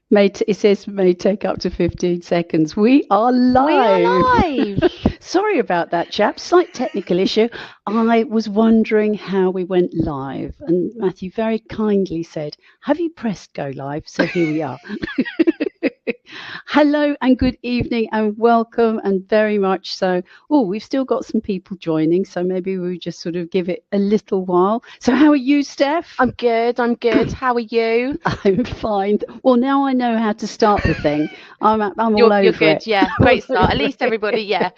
It says may take up to 15 seconds. We are We are live. live. Sorry about that, chap. Slight technical issue. I was wondering how we went live, and Matthew very kindly said, "Have you pressed go live?" So here we are. Hello and good evening and welcome and very much so. Oh, we've still got some people joining, so maybe we'll just sort of give it a little while. So how are you, Steph? I'm good. I'm good. How are you? I'm fine. Well, now I know how to start the thing. I'm all You're over good. it. Yeah. All Great start. At over least everybody, it. yeah.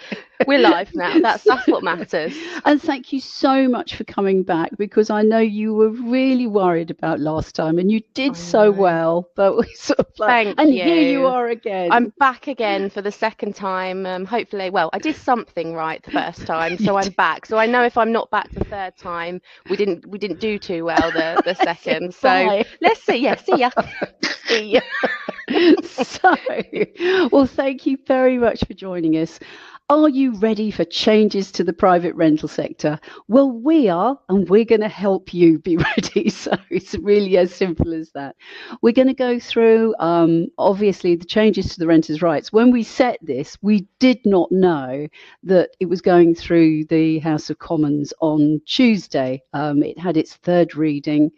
We're live now. That's what matters. And thank you so much for coming back because I know you were really worried about last time and you did I so know. well. But we sort of like, Thank and here you you. are again. I'm back again for the second time. Hopefully, well, I did something right the first time, You so I'm did. back. So I know if I'm not back the third time, we didn't do too well the Said second. So bye. let's see. Yeah, see ya. See ya. So, well, thank you very much for joining us. Are you ready for changes to the private rental sector? Well, we are, and we're going to help you be ready. So it's really as simple as that. We're going to go through, obviously, the changes to the renters' rights. When we set this, we did not know that it was going through the House of Commons on Tuesday. It had its third reading.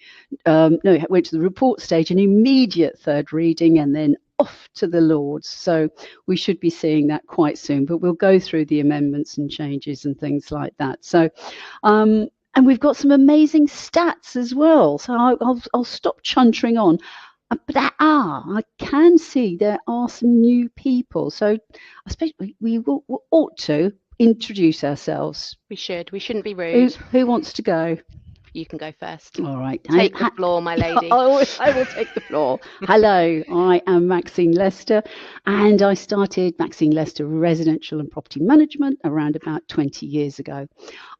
No, it went to the report stage, an immediate third reading, and then off to the Lords. So we should be seeing that quite soon, but we'll go through the amendments and changes and things like that. So, and we've got some amazing stats as well. So I'll stop chuntering on. But I can see there are some new people. So I suppose we ought to introduce ourselves. We should. We shouldn't be Who, rude. who wants to go? You can go first. All right. Take the floor, my lady. I will take the floor. Hello, I am Maxine Lester, and I started Maxine Lester Residential and Property Management around about 20 years ago.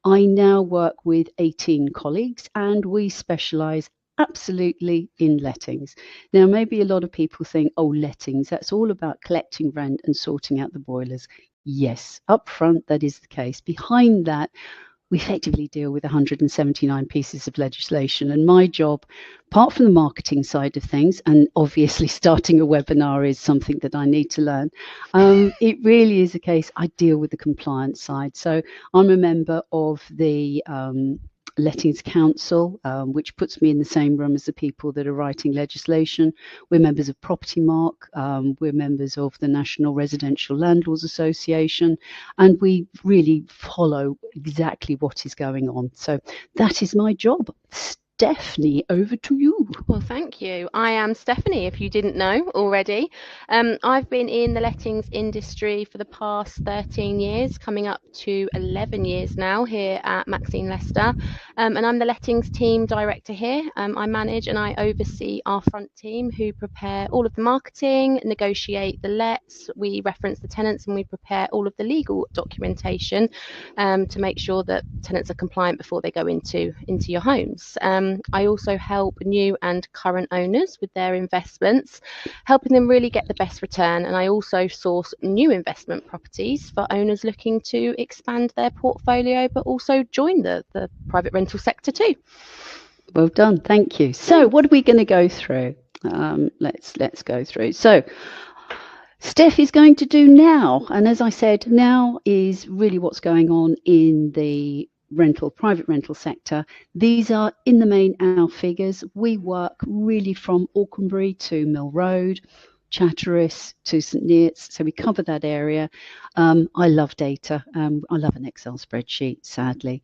I now work with 18 colleagues, and we specialise absolutely in lettings. Now, maybe a lot of people think, oh, lettings, that's all about collecting rent and sorting out the boilers. Yes, up front, that is the case. Behind that, we effectively deal with 179 pieces of legislation. And my job, apart from the marketing side of things, and obviously starting a webinar is something that I need to learn, it really is a case I deal with the compliance side. So I'm a member of the Lettings Council, which puts me in the same room as the people that are writing legislation. We're members of Property Mark, we're members of the National Residential Landlords Association, and we really follow exactly what is going on. So that is my job. Stephanie, over to you. Well, thank you. I am Stephanie, if you didn't know already. I've been in the lettings industry for the past 13 years, coming up to 11 years now here at Maxine Lester. And I'm the lettings team director here. I manage and I oversee our front team who prepare all of the marketing, negotiate the lets, we reference the tenants, and we prepare all of the legal documentation to make sure that tenants are compliant before they go into your homes. I also help new and current owners with their investments, helping them really get the best return. And I also source new investment properties for owners looking to expand their portfolio, but also join the private rental sector too. Well done, thank you. So what are we going to go through? Let's go through. So Steph is going to do now, and as I said, now is really what's going on in the private rental sector. These are in the main our figures. We work really from Auchenbury to Mill Road, Chatteris to St Neots, so we cover that area. I love data. I love an Excel spreadsheet, sadly.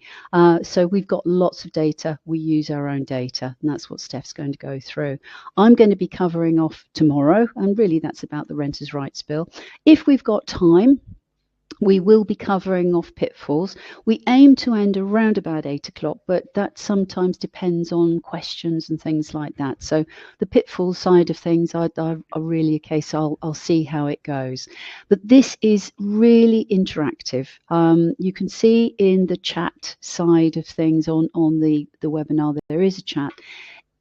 So we've got lots of data. We use our own data, and that's what Steph's going to go through. I'm going to be covering off tomorrow, and really that's about the Renters' Rights Bill. If we've got time, we will be covering off pitfalls. We aim to end around about 8 o'clock, but that sometimes depends on questions and things like that. So the pitfall side of things are really a case I'll see how it goes. But this is really interactive. You can see in the chat side of things on the webinar, there is a chat.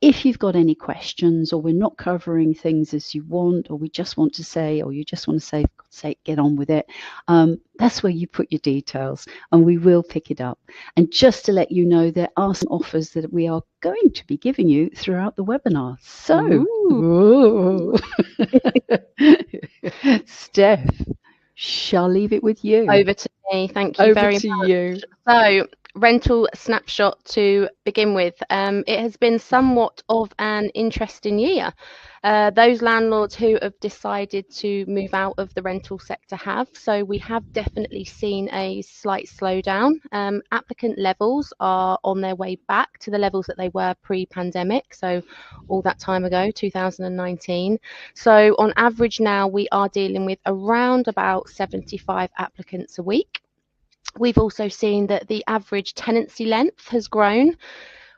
if you've got any questions, or we're not covering things as you want, or we just want to say, or you just want to say, for God's sake, get on with it, that's where you put your details, and we will pick it up. And just to let you know, there are some offers that we are going to be giving you throughout the webinar. So, Steph, shall leave it with you. Over to me. Thank you very much. You. So, rental snapshot to begin with. It has been somewhat of an interesting year. Those landlords who have decided to move out of the rental sector have. So we have definitely seen a slight slowdown. Applicant levels are on their way back to the levels that they were pre-pandemic. So all that time ago, 2019. So on average now, we are dealing with around about 75 applicants a week. We've also seen that the average tenancy length has grown.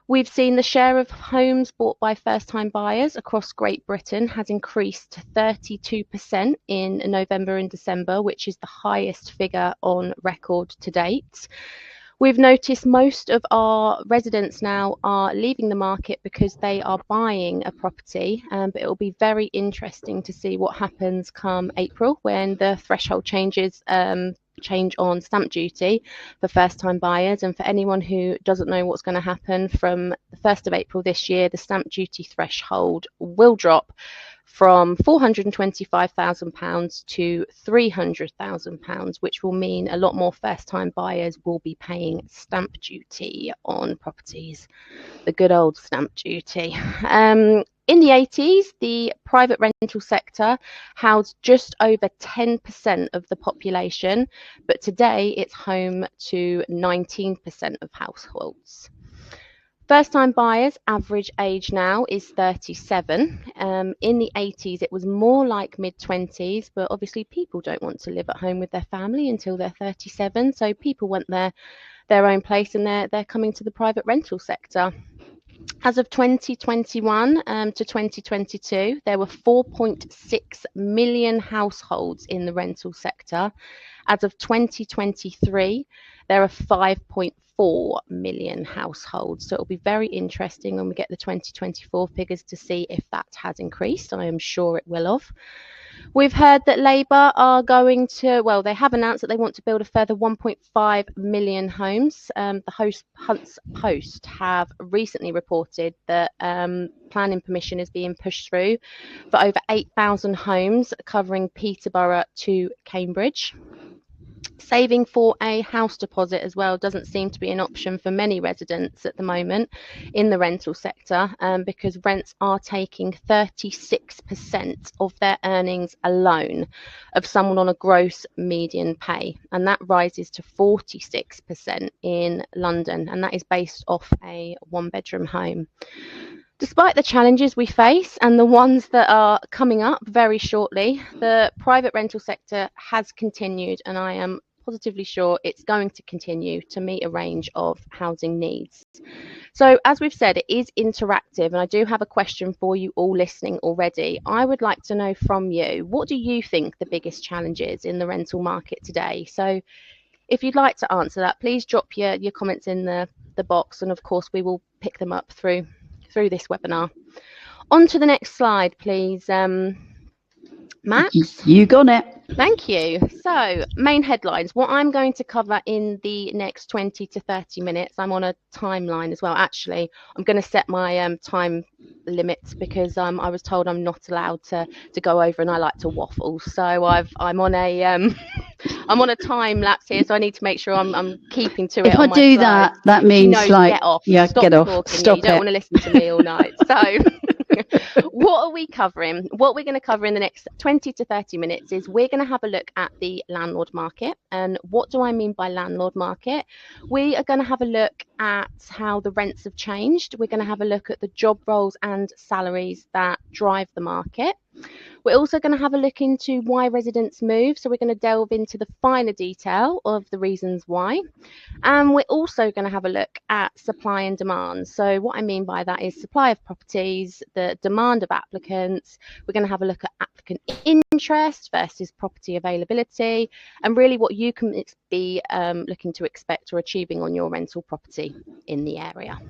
We've seen the share of homes bought by first-time buyers across Great Britain has increased to 32% in November and December, which is the highest figure on record to date. We've noticed most of our residents now are leaving the market because they are buying a property, but it will be very interesting to see what happens come April when the threshold changes change on stamp duty for first-time buyers. And for anyone who doesn't know what's going to happen, from the 1st of April this year, the stamp duty threshold will drop from £425,000 to £300,000, which will mean a lot more first-time buyers will be paying stamp duty on properties, the good old stamp duty. In the 80s, the private rental sector housed just over 10% of the population, but today it's home to 19% of households. First-time buyers' average age now is 37. In the 80s, it was more like mid-20s, but obviously people don't want to live at home with their family until they're 37, so people want their own place, and they're coming to the private rental sector. As of 2021 to 2022, there were 4.6 million households in the rental sector. As of 2023, there are 5.4 million households. So it'll be very interesting when we get the 2024 figures to see if that has increased. I am sure it will have. We've heard that Labour are going to, well, they have announced that they want to build a further 1.5 million homes. The Hunts Post have recently reported that planning permission is being pushed through for over 8,000 homes covering Peterborough to Cambridge. Saving for a house deposit as well doesn't seem to be an option for many residents at the moment in the rental sector, because rents are taking 36% of their earnings alone of someone on a gross median pay, and that rises to 46% in London, and that is based off a one-bedroom home. Despite the challenges we face and the ones that are coming up very shortly, the private rental sector has continued, and I am positively sure it's going to continue to meet a range of housing needs. So as we've said, it is interactive, and I do have a question for you all listening already. I would like to know from you, what do you think the biggest challenge is in the rental market today? So if you'd like to answer that, please drop your comments in the box, and of course we will pick them up through this webinar. On to the next slide, please, Max. You got it. Thank you. So, main headlines. What I'm going to cover in the next 20 to 30 minutes, I'm on a timeline as well. Actually, I'm going to set my time limits because I was told I'm not allowed to go over, and I like to waffle. So I'm on a I'm on a time lapse here, so I need to make sure I'm keeping to it. If I do that, that means like, get off. Yeah, Stop get off. Talking. Stop you don't want to listen to me all night. So. What are we covering? What we're going to cover in the next 20 to 30 minutes is we're going to have a look at the landlord market. And what do I mean by landlord market? We are going to have a look at how the rents have changed. We're going to have a look at the job roles and salaries that drive the market. We're also going to have a look into why residents move. So we're going to delve into the finer detail of the reasons why. And we're also going to have a look at supply and demand. So what I mean by that is supply of properties, the demand of applicants. We're going to have a look at applicant interest versus property availability, and really what you can be looking to expect or achieving on your rental property in the area.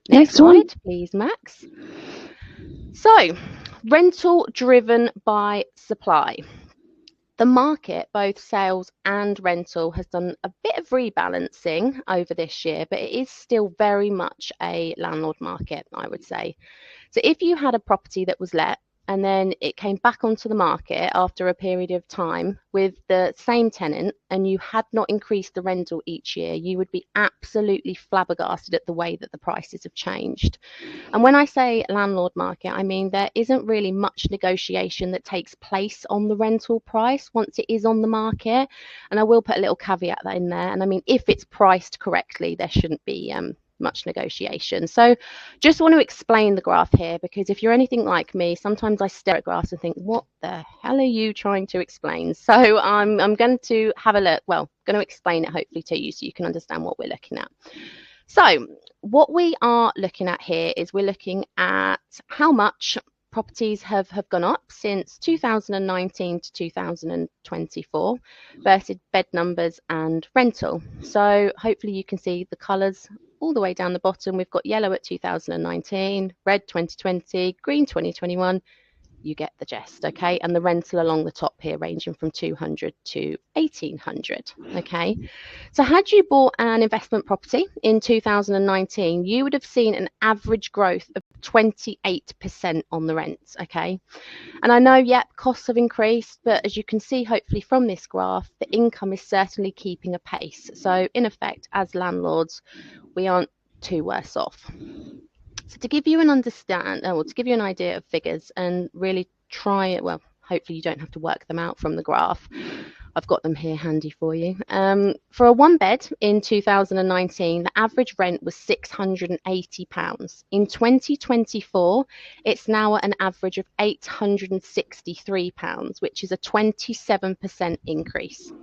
Next Next one. slide, please, Max. So, rental driven by supply. The market, both sales and rental, has done a bit of rebalancing over this year, but it is still very much a landlord market, I would say. So if you had a property that was let and then it came back onto the market after a period of time with the same tenant and you had not increased the rental each year, you would be absolutely flabbergasted at the way that the prices have changed. And when I say landlord market, I mean there isn't really much negotiation that takes place on the rental price once it is on the market. And I will put a little caveat that in there. And I mean, if it's priced correctly, there shouldn't be much negotiation. So just want to explain the graph here, because if you're anything like me, sometimes I stare at graphs and think, what the hell are you trying to explain? So I'm going to have a look, well, going to explain it hopefully to you so you can understand what we're looking at. So what we are looking at here is we're looking at how much properties have gone up since 2019 to 2024 versus bed numbers and rental. So hopefully you can see the colours all the way down the bottom. We've got yellow at 2019, red 2020, green 2021. You get the gist, okay? And the rental along the top here ranging from 200 to 1800, okay? So had you bought an investment property in 2019, you would have seen an average growth of 28% on the rents, okay? And I know, yep, costs have increased, but as you can see, hopefully from this graph, the income is certainly keeping a pace. So in effect, as landlords, we aren't too worse off. So to give you an to give you an idea of figures and really try it, well, hopefully you don't have to work them out from the graph. I've got them here handy for you. For a one bed in 2019, the average rent was £680. In 2024, it's now at an average of £863, which is a 27% increase.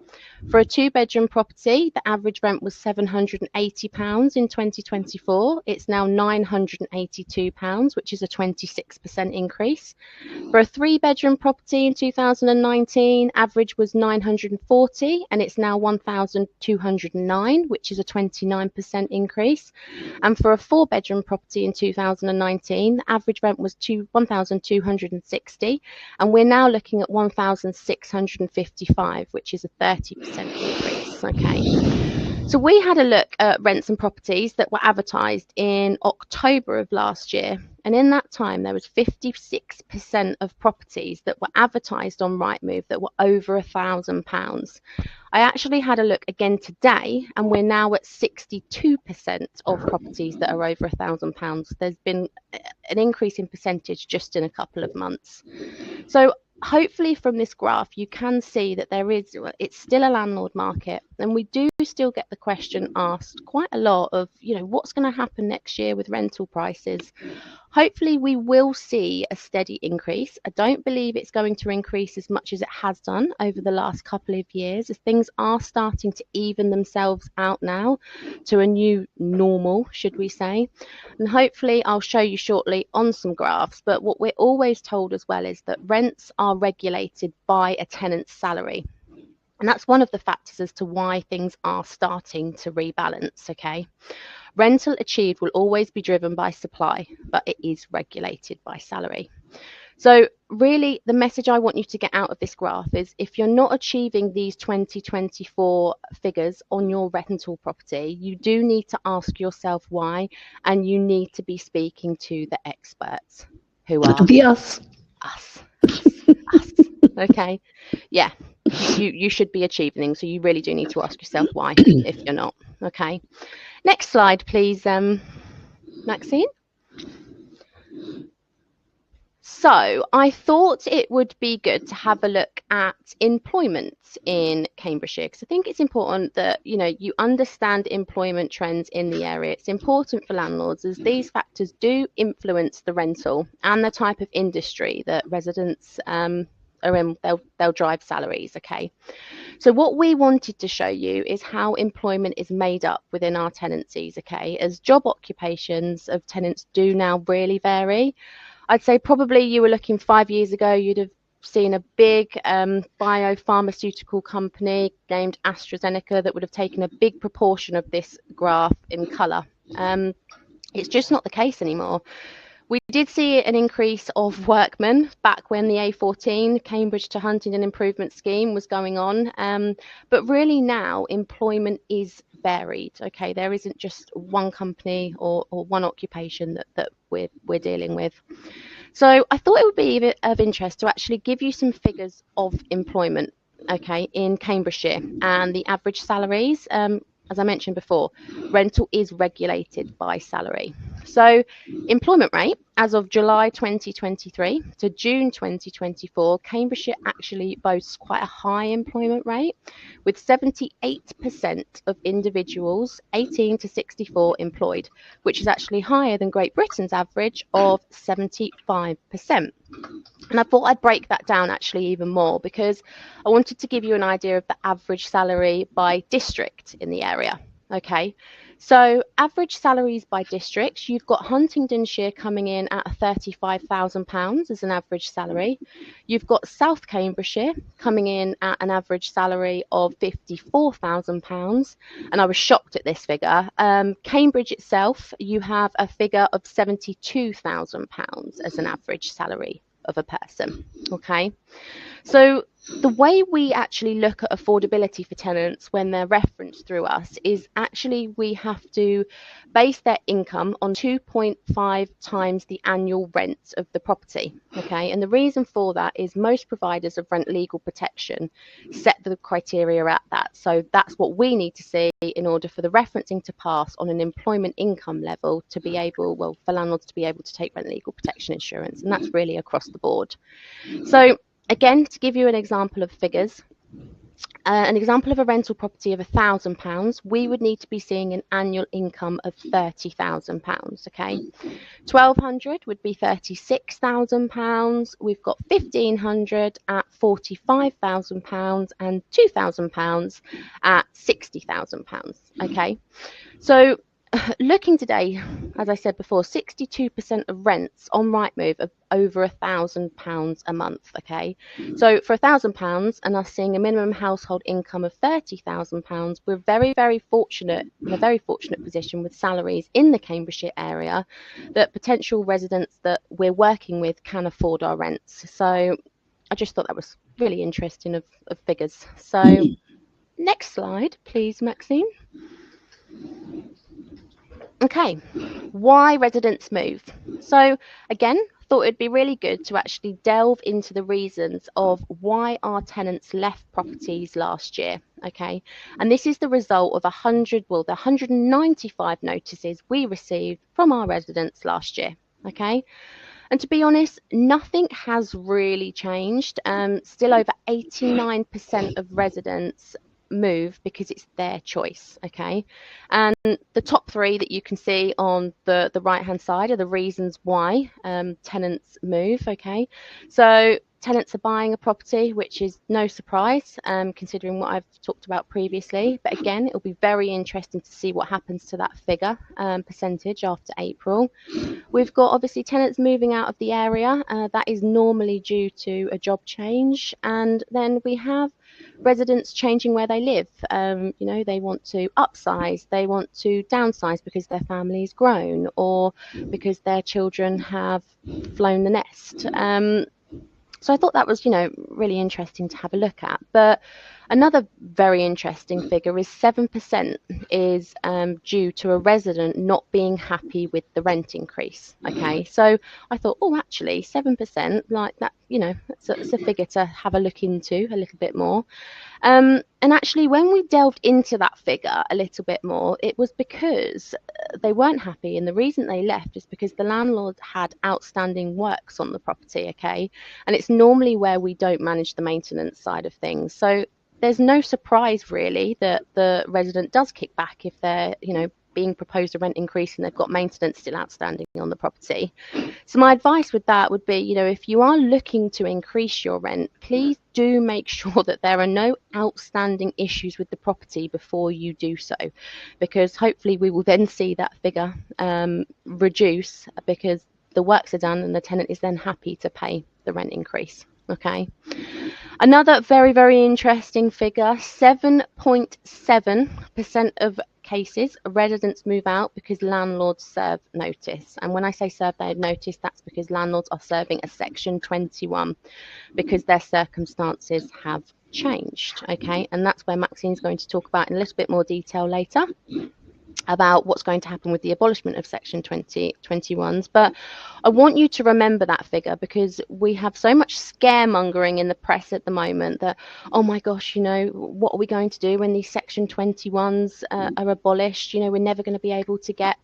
For a two-bedroom property, the average rent was £780 in 2024. It's now £982, which is a 26% increase. For a three-bedroom property in 2019, average was £940, and it's now £1,209, which is a 29% increase. And for a four-bedroom property in 2019, the average rent was £1,260, and we're now looking at £1,655, which is a 30% increase. Okay. So we had a look at rents and properties that were advertised in October of last year. And in that time, there was 56% of properties that were advertised on Rightmove that were over £1,000. I actually had a look again today, and we're now at 62% of properties that are over £1,000. There's been an increase in percentage just in a couple of months. So hopefully from this graph you can see that it's still a landlord market, and we do still get the question asked quite a lot of, what's going to happen next year with rental prices. Hopefully we will see a steady increase. I don't believe it's going to increase as much as it has done over the last couple of years, as things are starting to even themselves out now to a new normal, should we say. And hopefully I'll show you shortly on some graphs, but what we're always told as well is that rents are regulated by a tenant's salary. And that's one of the factors as to why things are starting to rebalance, okay? Rental achieved will always be driven by supply, but it is regulated by salary. So really the message I want you to get out of this graph is, if you're not achieving these 2024 figures on your rental property, you do need to ask yourself why, and you need to be speaking to the experts, who are us. Okay, yeah, you should be achieving things, so you really do need to ask yourself why if you're not. Okay, next slide please, Maxine. So I thought it would be good to have a look at employment in Cambridgeshire, because I think it's important that you understand employment trends in the area. It's important for landlords, as these factors do influence the rental and the type of industry that residents are in. They'll drive salaries. Okay, so what we wanted to show you is how employment is made up within our tenancies. Okay, as job occupations of tenants do now really vary. I'd say probably you were looking 5 years ago, you'd have seen a big biopharmaceutical company named AstraZeneca that would have taken a big proportion of this graph in colour. It's just not the case anymore. We did see an increase of workmen back when the A14 Cambridge to Huntingdon Improvement Scheme was going on. But really now employment is varied. Okay, there isn't just one company or one occupation that we're dealing with. So I thought it would be of interest to actually give you some figures of employment, okay, in Cambridgeshire and the average salaries. As I mentioned before, rental is regulated by salary. So employment rate as of July 2023 to June 2024, Cambridgeshire actually boasts quite a high employment rate, with 78% of individuals 18 to 64 employed, which is actually higher than Great Britain's average of 75%. And I thought I'd break that down actually even more, because I wanted to give you an idea of the average salary by district in the area. Okay, so average salaries by districts, you've got Huntingdonshire coming in at £35,000 as an average salary. You've got South Cambridgeshire coming in at an average salary of £54,000, and I was shocked at this figure. Cambridge itself, you have a figure of £72,000 as an average salary of a person. Okay, so the way we actually look at affordability for tenants when they're referenced through us is actually we have to base their income on 2.5 times the annual rent of the property. Okay, and the reason for that is most providers of rent legal protection set the criteria at that. So that's what we need to see in order for the referencing to pass on an employment income level to be able, well, for landlords to be able to take rent legal protection insurance, and that's really across the board. So again, to give you an example of figures, an example of a rental property of £1,000, we would need to be seeing an annual income of £30,000. Okay, 1,200 would be £36,000. We've got 1,500 at £45,000 and £2,000 at £60,000. Okay, so looking today, as I said before, 62% of rents on Rightmove are over £1,000 a month. Okay, so for £1,000 and us seeing a minimum household income of £30,000, we're very fortunate, in a very fortunate position with salaries in the Cambridgeshire area that potential residents that we're working with can afford our rents. So I just thought that was really interesting of figures. So next slide, please, Maxine. Okay, why residents move? So again, thought it'd be really good to actually delve into the reasons of why our tenants left properties last year. Okay, and this is the result of the 195 notices we received from our residents last year. Okay, and to be honest, nothing has really changed. Still over 89% of residents move because it's their choice. Okay, and the top three that you can see on the right hand side are the reasons why tenants move. Okay, so tenants are buying a property, which is no surprise considering what I've talked about previously, but again, it'll be very interesting to see what happens to that figure percentage after April. We've got obviously tenants moving out of the area. That is normally due to a job change, and then we have residents changing where they live. You know, they want to upsize, they want to downsize because their family's grown or because their children have flown the nest. So I thought that was, you know, really interesting to have a look at. But another very interesting figure is 7% is due to a resident not being happy with the rent increase. Okay, so I thought, oh, actually 7%, like that, you know, it's a figure to have a look into a little bit more. And actually, when we delved into that figure a little bit more, it was because they weren't happy. And the reason they left is because the landlord had outstanding works on the property. Okay, and it's normally where we don't manage the maintenance side of things. So there's no surprise really that the resident does kick back if they're, you know, being proposed a rent increase and they've got maintenance still outstanding on the property. So my advice with that would be, you know, if you are looking to increase your rent, please do make sure that there are no outstanding issues with the property before you do so, because hopefully we will then see that figure reduce because the works are done and the tenant is then happy to pay the rent increase. Okay. Another very interesting figure, 7.7% of cases, residents move out because landlords serve notice. And when I say serve their notice, that's because landlords are serving a Section 21 because their circumstances have changed. Okay, and that's where Maxine's going to talk about in a little bit more detail later about what's going to happen with the abolishment of Section 21s. But I want you to remember that figure, because we have so much scaremongering in the press at the moment that, oh my gosh, what are we going to do when these Section 21s are abolished? We're never going to be able to get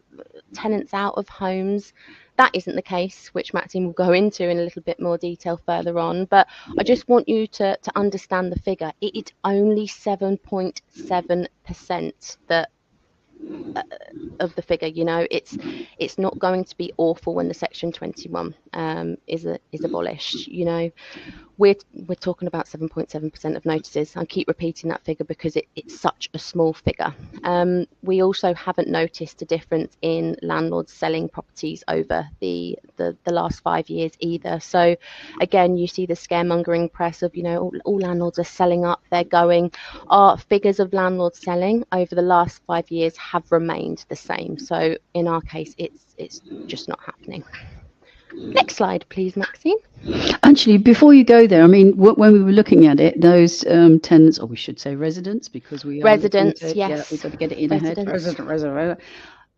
tenants out of homes. That isn't the case, which Maxine will go into in a little bit more detail further on. But I just want you to understand the figure. It is only 7.7% that of the figure. It's not going to be awful when the Section 21 is abolished. We're talking about 7.7% of notices. I keep repeating that figure because it's such a small figure. We also haven't noticed a difference in landlords selling properties over the last 5 years either. So again, you see the scaremongering press of all landlords are selling up, they're going. Our figures of landlords selling over the last 5 years have remained the same. So in our case, it's just not happening. Next slide, please, Maxine. Actually, before you go there, I mean, when we were looking at it, those tenants, or we should say residents, because we are residents, yes, yeah, we've got to get it in residents. ahead. Resident.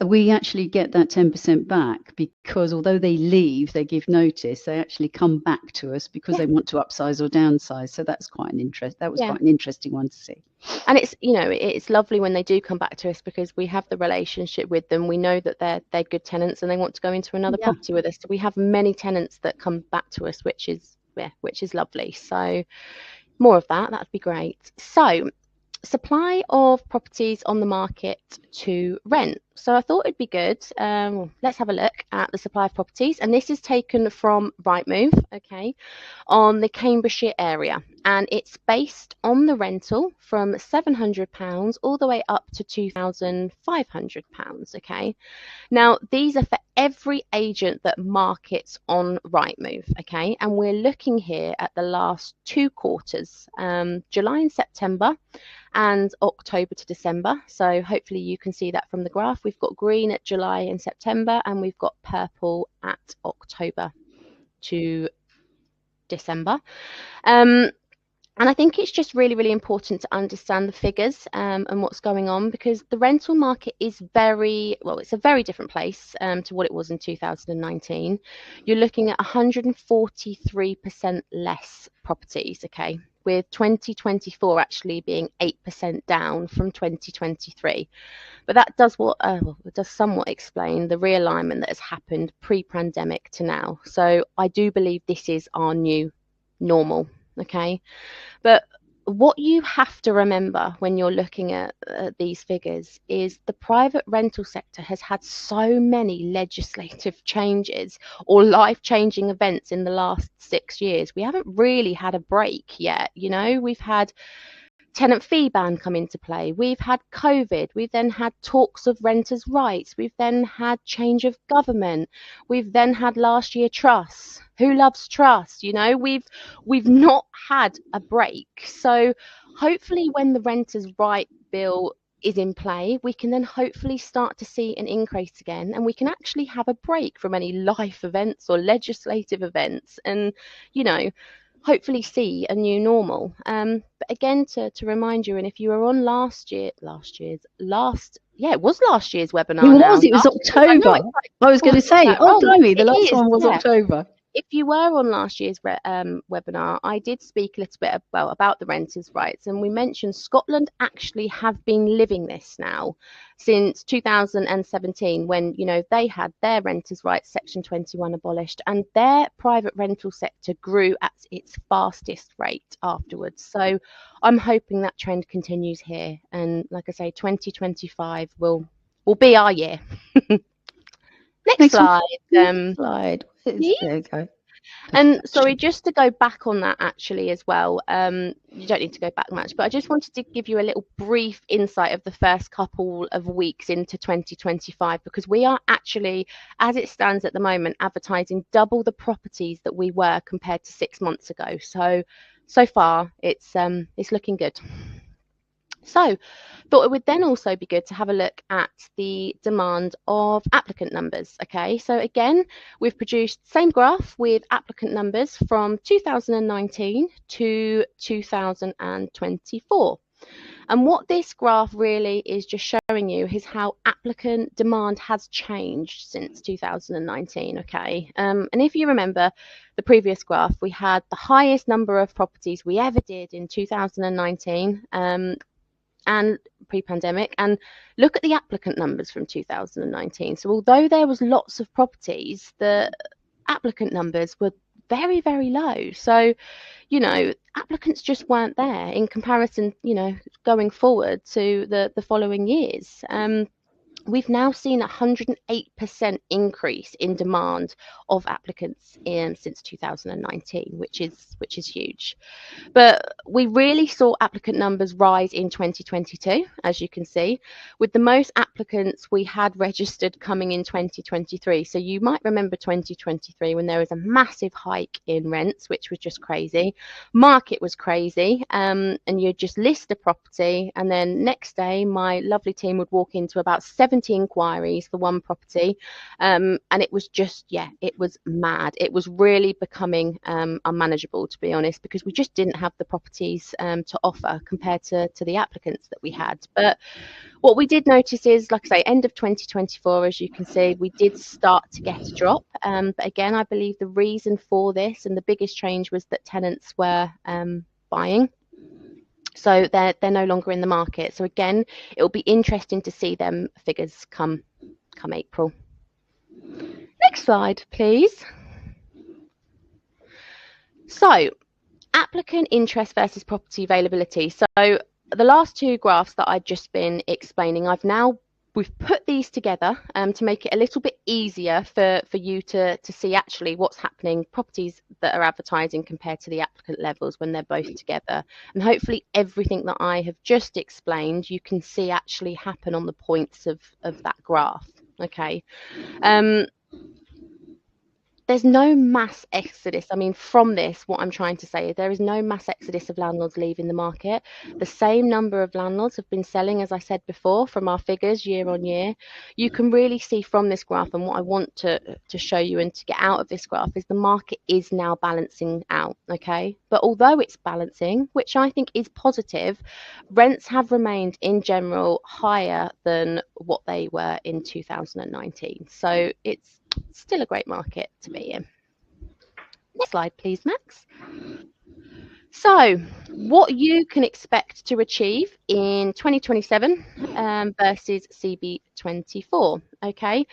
We actually get that 10% back, because although they leave, they give notice, they actually come back to us because they want to upsize or downsize. So that's quite an quite an interesting one to see. And it's lovely when they do come back to us, because we have the relationship with them. We know that they're good tenants and they want to go into another property with us. So we have many tenants that come back to us, which is lovely. So more of that would be great. So supply of properties on the market to rent. So I thought it'd be good. Let's have a look at the supply of properties, and this is taken from Rightmove, okay, on the Cambridgeshire area, and it's based on the rental from £700 all the way up to £2,500, okay. Now these are for every agent that markets on Rightmove, okay, and we're looking here at the last 2 quarters, July and September, and October to December. So hopefully you can see that from the graph. We've got green at July and September, and we've got purple at October to December. And I think it's just really, really important to understand the figures and what's going on, because the rental market is it's a very different place to what it was in 2019. You're looking at 143% less properties, okay, with 2024 actually being 8% down from 2023. But that does it does somewhat explain the realignment that has happened pre-pandemic to now. So I do believe this is our new normal, okay? But what you have to remember when you're looking at these figures is the private rental sector has had so many legislative changes or life-changing events in the last 6 years. We haven't really had a break yet. We've had tenant fee ban come into play. We've had COVID. We've then had talks of renters' rights. We've then had change of government. We've then had last year trusts. Who loves trust? We've not had a break. So hopefully when the renters' right bill is in play, we can then hopefully start to see an increase again, and we can actually have a break from any life events or legislative events, and hopefully see a new normal. But again, to remind you, and if you were on last year's webinar. It was October. I was going to say, blimey, the last one was October. If you were on last year's webinar, I did speak a little bit about the renters' rights, and we mentioned Scotland actually have been living this now since 2017, when they had their renters' rights Section 21 abolished, and their private rental sector grew at its fastest rate afterwards. So I'm hoping that trend continues here, and like I say, 2025 will be our year. Next slide. Slide. There you go. And sorry, just to go back on that actually as well, you don't need to go back much, but I just wanted to give you a little brief insight of the first couple of weeks into 2025, because we are actually, as it stands at the moment, advertising double the properties that we were compared to 6 months ago. So far it's looking good. So, thought it would then also be good to have a look at the demand of applicant numbers. Okay, so again, we've produced the same graph with applicant numbers from 2019 to 2024. And what this graph really is just showing you is how applicant demand has changed since 2019. Okay, and if you remember the previous graph, we had the highest number of properties we ever did in 2019. And pre-pandemic, and look at the applicant numbers from 2019. So although there was lots of properties, the applicant numbers were very, very low. So, you know, applicants just weren't there in comparison, you know, going forward to the following years. We've now seen a 108% increase in demand of applicants since 2019, which is huge. But we really saw applicant numbers rise in 2022, as you can see, with the most applicants we had registered coming in 2023. So you might remember 2023 when there was a massive hike in rents, which was just crazy. Market was crazy, and you'd just list a property, and then next day my lovely team would walk into about 70 inquiries for one property, and it was just, yeah, it was mad. It was really becoming unmanageable, to be honest, because we just didn't have the properties to offer compared to the applicants that we had. But what we did notice is, like I say, end of 2024, as you can see, we did start to get a drop. But again, I believe the reason for this and the biggest change was that tenants were buying. So they're no longer in the market. So again, it will be interesting to see them figures come April. Next slide, please. So applicant interest versus property availability. So the last two graphs that I've just been explaining, we've put these together to make it a little bit easier for you to see actually what's happening, properties that are advertising compared to the applicant levels when they're both together. And hopefully everything that I have just explained, you can see actually happen on the points of that graph. Okay. There's no mass exodus. I mean, from this, what I'm trying to say is there is no mass exodus of landlords leaving the market. The same number of landlords have been selling, as I said before, from our figures year on year. You can really see from this graph, and what I want to show you and to get out of this graph is the market is now balancing out, okay? But although it's balancing, which I think is positive, rents have remained in general higher than what they were in 2019. So it's still a great market to be in. Next slide, please, Max. So what you can expect to achieve in 2027 versus CB24, okay?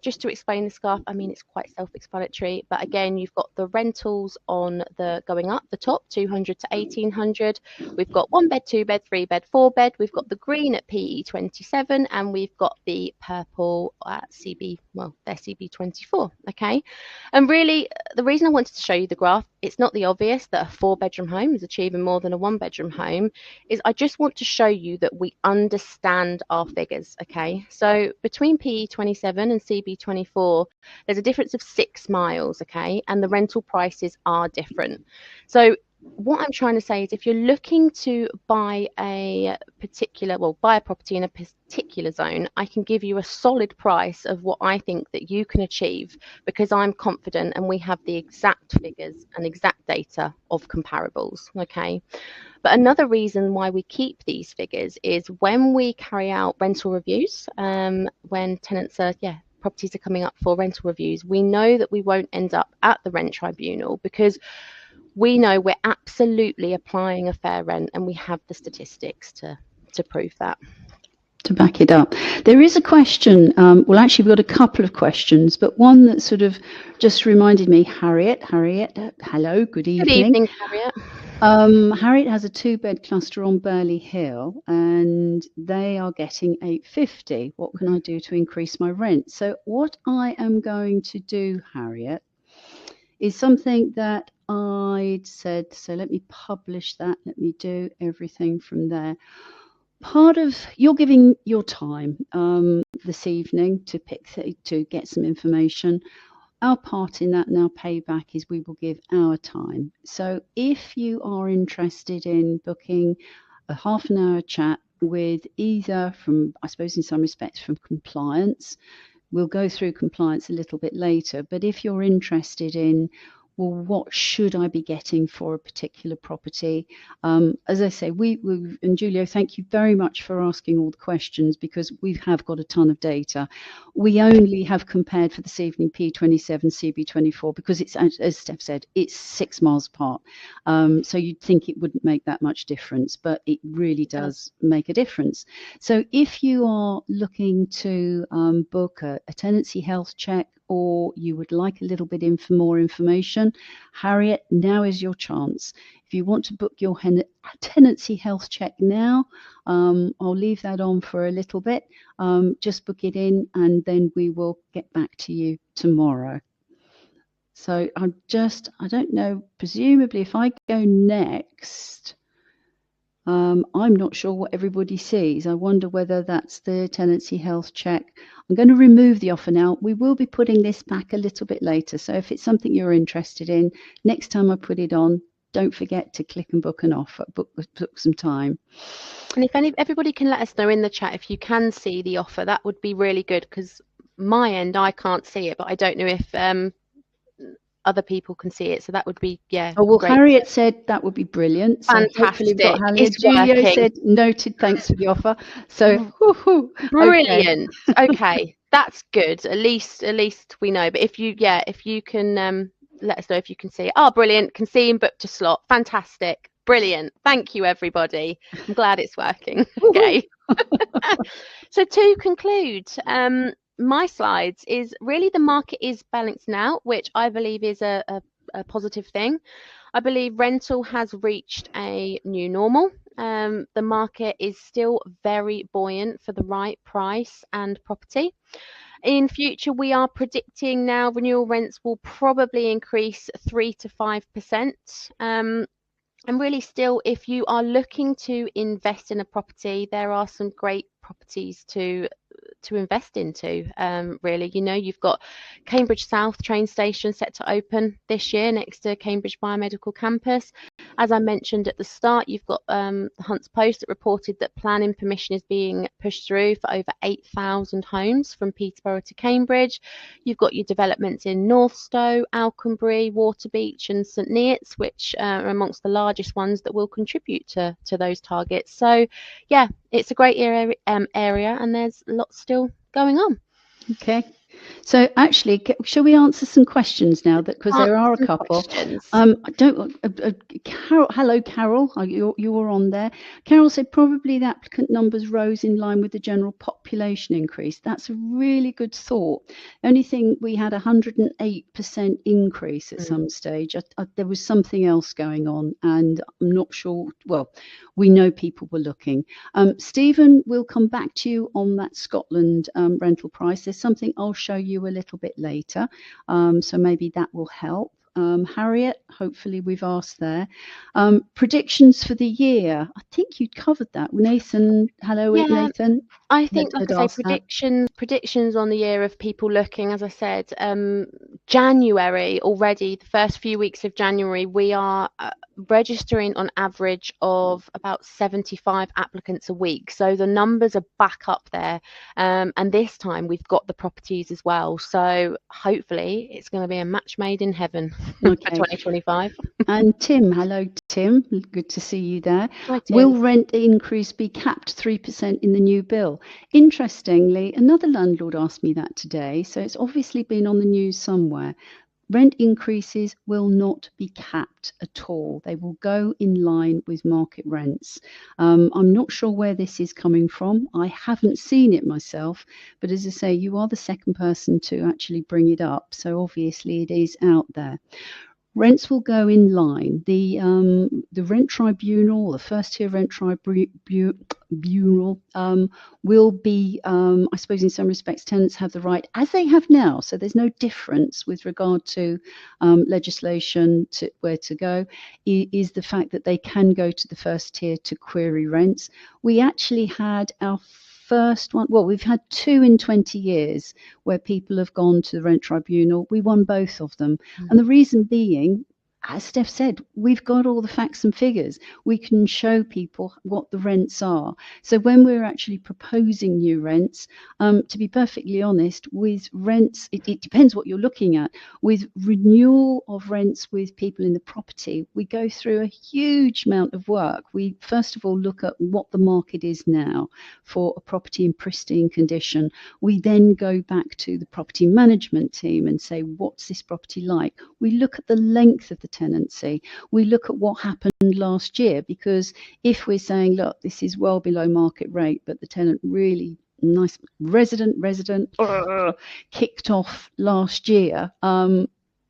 Just to explain this graph, I mean, it's quite self-explanatory, but again, you've got the rentals on the going up the top, 200 to 1800. We've got 1 bed, 2 bed, 3 bed, 4 bed. We've got the green at PE27, and we've got the purple at CB, well, they're CB24, okay? And really, the reason I wanted to show you the graph, it's not the obvious that a 4-bedroom home is achieving more than a 1-bedroom home, is I just want to show you that we understand our figures, okay? So between PE27 and CB24, there's a difference of 6 miles, okay? And the rental prices are different. So what I'm trying to say is if you're looking to buy a property in a particular zone, I can give you a solid price of what I think that you can achieve because I'm confident and we have the exact figures and exact data of comparables, okay? But another reason why we keep these figures is when we carry out rental reviews, when tenants are, properties are coming up for rental reviews, we know that we won't end up at the rent tribunal because we know we're absolutely applying a fair rent and we have the statistics to prove that. To back it up. There is a question, well actually we've got a couple of questions, but one that sort of just reminded me, Harriet, hello, good evening. Good evening, Harriet. Harriet has a 2-bed cluster on Burley Hill and they are getting $850. What can I do to increase my rent? So what I am going to do, Harriet, is something that I'd said, so let me publish that, let me do everything from there. Part of, you're giving your time this evening to get some information. Our part in that and our payback is we will give our time. So if you are interested in booking a half an hour chat with either from, I suppose in some respects, from compliance. We'll go through compliance a little bit later, but if you're interested in, well, what should I be getting for a particular property? As I say, and Julio, thank you very much for asking all the questions, because we have got a ton of data. We only have compared for this evening P27, CB24, because it's, as Steph said, it's 6 miles apart. So you'd think it wouldn't make that much difference, but it really does make a difference. So if you are looking to book a tenancy health check, or you would like a little bit more information, Harriet, now is your chance. If you want to book your tenancy health check now, I'll leave that on for a little bit. Just book it in, and then we will get back to you tomorrow. So I don't know, presumably if I go next, I'm not sure what everybody sees. I wonder whether that's the tenancy health check. I'm going to remove the offer now. We will be putting this back a little bit later. So if it's something you're interested in, next time I put it on, don't forget to click and book an offer, book some time. And if everybody can let us know in the chat if you can see the offer, that would be really good, because my end, I can't see it, but I don't know if other people can see it, so that would be Oh, well, great. Harriet said that would be brilliant. So hopefully we've got Harriet. It's Julio working. said noted, thanks for the offer. So brilliant. Okay, that's good. At least we know. But if you can let us know if you can see it. Oh, brilliant, can see and booked a slot. Fantastic, brilliant. Thank you, everybody. I'm glad it's working. Okay. So to conclude, my slides is really the market is balancing out, which I believe is a positive thing. I believe rental has reached a new normal. The market is still very buoyant for the right price and property. In future, we are predicting now renewal rents will probably increase 3 to 5%. And really still, if you are looking to invest in a property, there are some great properties to invest into. Really, you've got Cambridge South train station set to open this year next to Cambridge Biomedical Campus. As I mentioned at the start, you've got the Hunts Post that reported that planning permission is being pushed through for over 8,000 homes from Peterborough to Cambridge. You've got your developments in Northstowe, Alconbury, Waterbeach and St Neots, which are amongst the largest ones that will contribute to those targets. So yeah, it's a great area, and there's lots still going on. Okay. So actually, shall we answer some questions now? Because there are a couple. Carol, hello, Carol. You were on there. Carol said probably the applicant numbers rose in line with the general population increase. That's a really good thought. Only thing, we had 108% increase at some stage. There was something else going on, and I'm not sure. Well, we know people were looking. Stephen, we'll come back to you on that Scotland rental price. There's something I'll show you a little bit later, so maybe that will help. Harriet, hopefully we've asked there. Predictions for the year. I think you covered that. Nathan, hello, Nathan. I think, like I say, predictions on the year of people looking, as I said, January already, the first few weeks of January, we are registering on average of about 75 applicants a week. So the numbers are back up there. And this time we've got the properties as well. So hopefully it's going to be a match made in heaven for 2025. And Tim, hello, Tim. Good to see you there. Hi, Tim. Will rent increase be capped 3% in the new bill? Interestingly, another landlord asked me that today, so it's obviously been on the news somewhere. Rent increases will not be capped at all. They will go in line with market rents. I'm not sure where this is coming from. I haven't seen it myself, but as I say, you are the second person to actually bring it up, so obviously it is out there. Rents will go in line. The rent tribunal, the first tier rent tribunal, will be, I suppose in some respects, tenants have the right, as they have now, so there's no difference with regard to legislation to where to go, is the fact that they can go to the first tier to query rents. We actually had our first one, well, we've had 2 in 20 years where people have gone to the rent tribunal. We won both of them. And the reason being, as Steph said, we've got all the facts and figures. We can show people what the rents are. So when we're actually proposing new rents, to be perfectly honest, with rents, it depends what you're looking at. With renewal of rents with people in the property, we go through a huge amount of work. We first of all look at what the market is now for a property in pristine condition. We then go back to the property management team and say, what's this property like? We look at the length of the tenancy. We look at what happened last year, because if we're saying, look, this is well below market rate, but the tenant really nice resident kicked off last year, and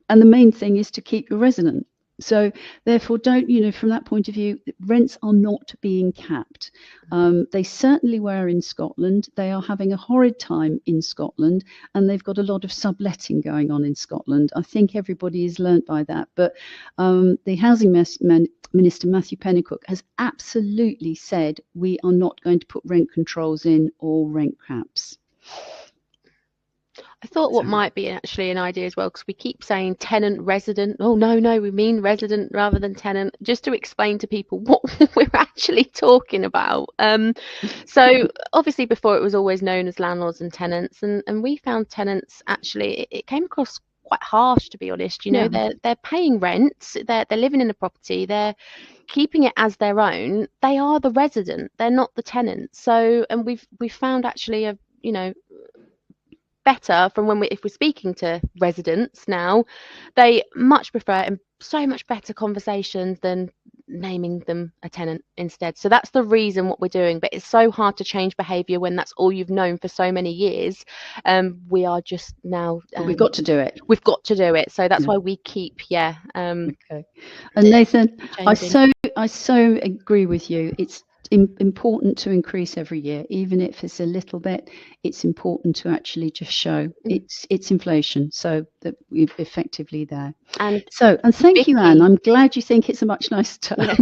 the main thing is to keep your resident. So therefore, don't, from that point of view, rents are not being capped. They certainly were in Scotland. They are having a horrid time in Scotland, and they've got a lot of subletting going on in Scotland. I think everybody has learnt by that. But the housing minister, Matthew Pennycook, has absolutely said we are not going to put rent controls in or rent caps. I thought what might be actually an idea as well, because we keep saying tenant resident. Oh, no, we mean resident rather than tenant, just to explain to people what we're actually talking about. So obviously before it was always known as landlords and tenants, and we found tenants actually, it came across quite harsh, to be honest. They're paying rent, they're living in the property, they're keeping it as their own. They are the resident, they're not the tenant. So, and we've found actually better from if we're speaking to residents now, they much prefer and so much better conversations than naming them a tenant instead. So that's the reason what we're doing. But it's so hard to change behaviour when that's all you've known for so many years. We are just now we've got to do it. We've got to do it. So that's why we keep okay. And Nathan, I so agree with you. It's important to increase every year, even if it's a little bit. It's important to actually just show it's inflation, so that we're effectively there. And thank Vicky, you, Anne. I'm glad you think it's a much nicer term.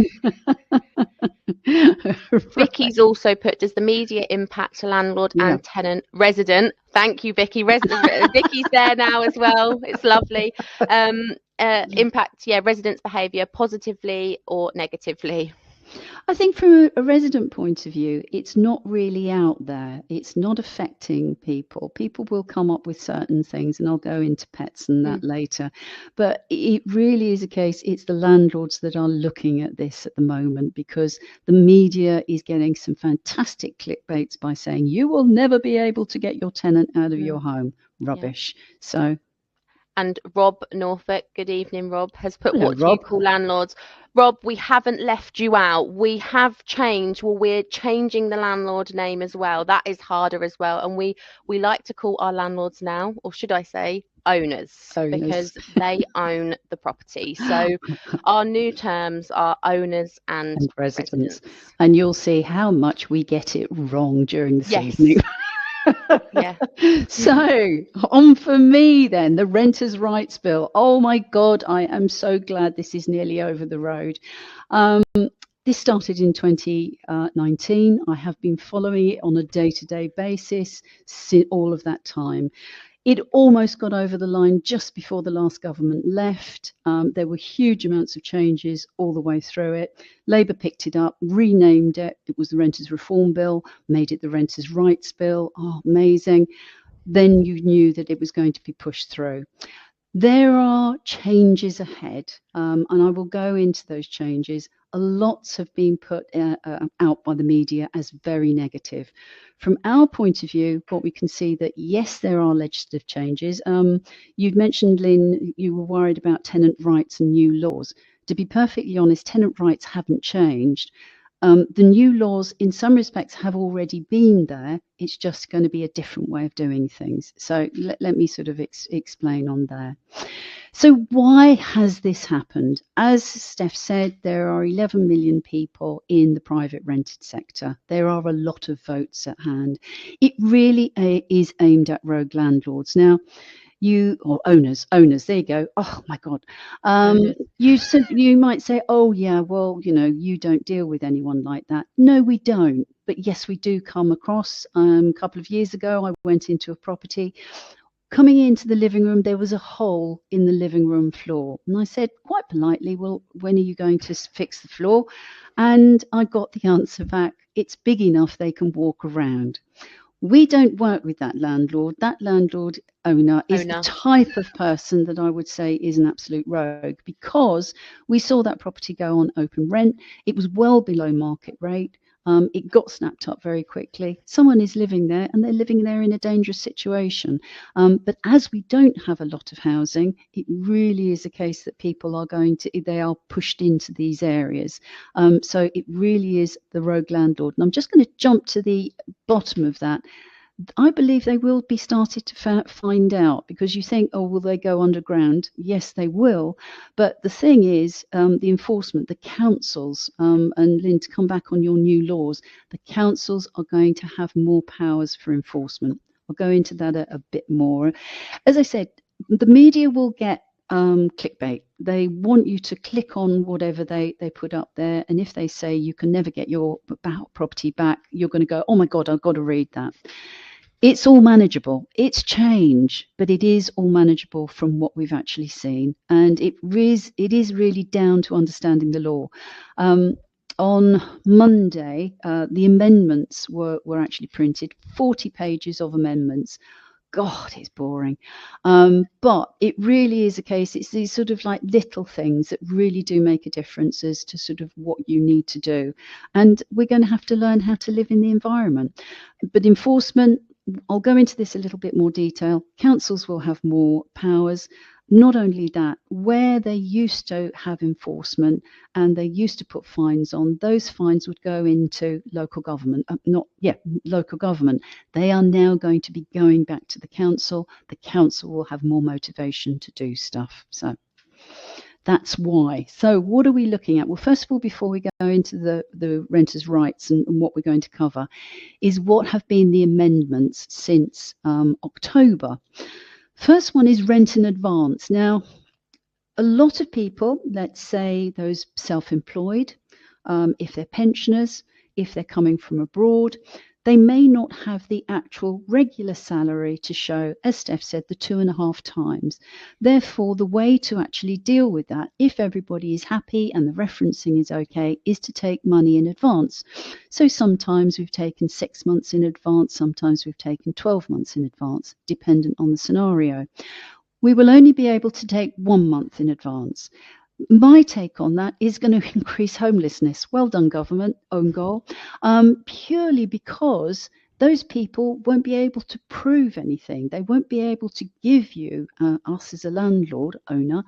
Vicky's also put, does the media impact landlord and tenant resident? Thank you, Vicky. Vicky's there now as well. It's lovely. Impact, residents' behaviour positively or negatively? I think from a resident point of view, it's not really out there. It's not affecting people. People will come up with certain things, and I'll go into pets and that later. But it really is a case, it's the landlords that are looking at this at the moment, because the media is getting some fantastic clickbaits by saying, you will never be able to get your tenant out of your home. Rubbish. So. And Rob Norfolk, good evening, Rob, has put, what do you call landlords? Rob, we haven't left you out. We have changed. Well, we're changing the landlord name as well. That is harder as well. And we like to call our landlords now, or should I say owners, because they own the property. So our new terms are owners and residents. And you'll see how much we get it wrong during this evening. So on for me then, the Renters' Rights Bill. Oh my God, I am so glad this is nearly over the road. This started in 2019. I have been following it on a day-to-day basis all of that time. It almost got over the line just before the last government left. There were huge amounts of changes all the way through it. Labour picked it up, renamed it. It was the Renters' Reform Bill, made it the Renters' Rights Bill. Oh, amazing. Then you knew that it was going to be pushed through. There are changes ahead, and I will go into those changes. Lots have been put out by the media as very negative. From our point of view, what we can see that, yes, there are legislative changes. You'd mentioned, Lynn, you were worried about tenant rights and new laws. To be perfectly honest, tenant rights haven't changed. The new laws, in some respects, have already been there. It's just going to be a different way of doing things. So let me sort of explain on there. So why has this happened? As Steph said, there are 11 million people in the private rented sector. There are a lot of votes at hand. It really is aimed at rogue landlords. Now, owners, there you go. Oh my God. You might say, oh yeah, well, you don't deal with anyone like that. No, we don't. But yes, we do come across. A couple of years ago, I went into a property. Coming into the living room, there was a hole in the living room floor. And I said quite politely, well, when are you going to fix the floor? And I got the answer back, it's big enough they can walk around. We don't work with that landlord. That landlord owner is the type of person that I would say is an absolute rogue, because we saw that property go on open rent. It was well below market rate. It got snapped up very quickly. Someone is living there, and they're living there in a dangerous situation. But as we don't have a lot of housing, it really is a case that people are they are pushed into these areas. So it really is the rogue landlord. And I'm just going to jump to the bottom of that. I believe they will be started to find out, because you think, oh, will they go underground? Yes, they will. But the thing is, the enforcement, the councils, and Lynn, to come back on your new laws, the councils are going to have more powers for enforcement. I'll go into that a bit more. As I said, the media will get clickbait. They want you to click on whatever they put up there. And if they say you can never get your property back, you're going to go, oh my God, I've got to read that. It's all manageable. It's change, but it is all manageable from what we've actually seen. And it is really down to understanding the law. On Monday, the amendments were actually printed, 40 pages of amendments. God, it's boring. But it really is a case, it's these sort of like little things that really do make a difference as to sort of what you need to do. And we're going to have to learn how to live in the environment. But enforcement, I'll go into this a little bit more detail. Councils will have more powers. Not only that, where they used to have enforcement and they used to put fines on, those fines would go into local government. Local government. They are now going to be going back to the council. The council will have more motivation to do stuff. So that's why. So what are we looking at? Well, first of all, before we go into the renters' rights and what we're going to cover, is what have been the amendments since October. First one is rent in advance. Now, a lot of people, let's say those self-employed, if they're pensioners, if they're coming from abroad, they may not have the actual regular salary to show, as Steph said, the 2.5 times. Therefore, the way to actually deal with that, if everybody is happy and the referencing is okay, is to take money in advance. So sometimes we've taken 6 months in advance, sometimes we've taken 12 months in advance, dependent on the scenario. We will only be able to take 1 month in advance. My take on that is going to increase homelessness. Well done, government, own goal. Purely because those people won't be able to prove anything. They won't be able to give you, us as a landlord, owner,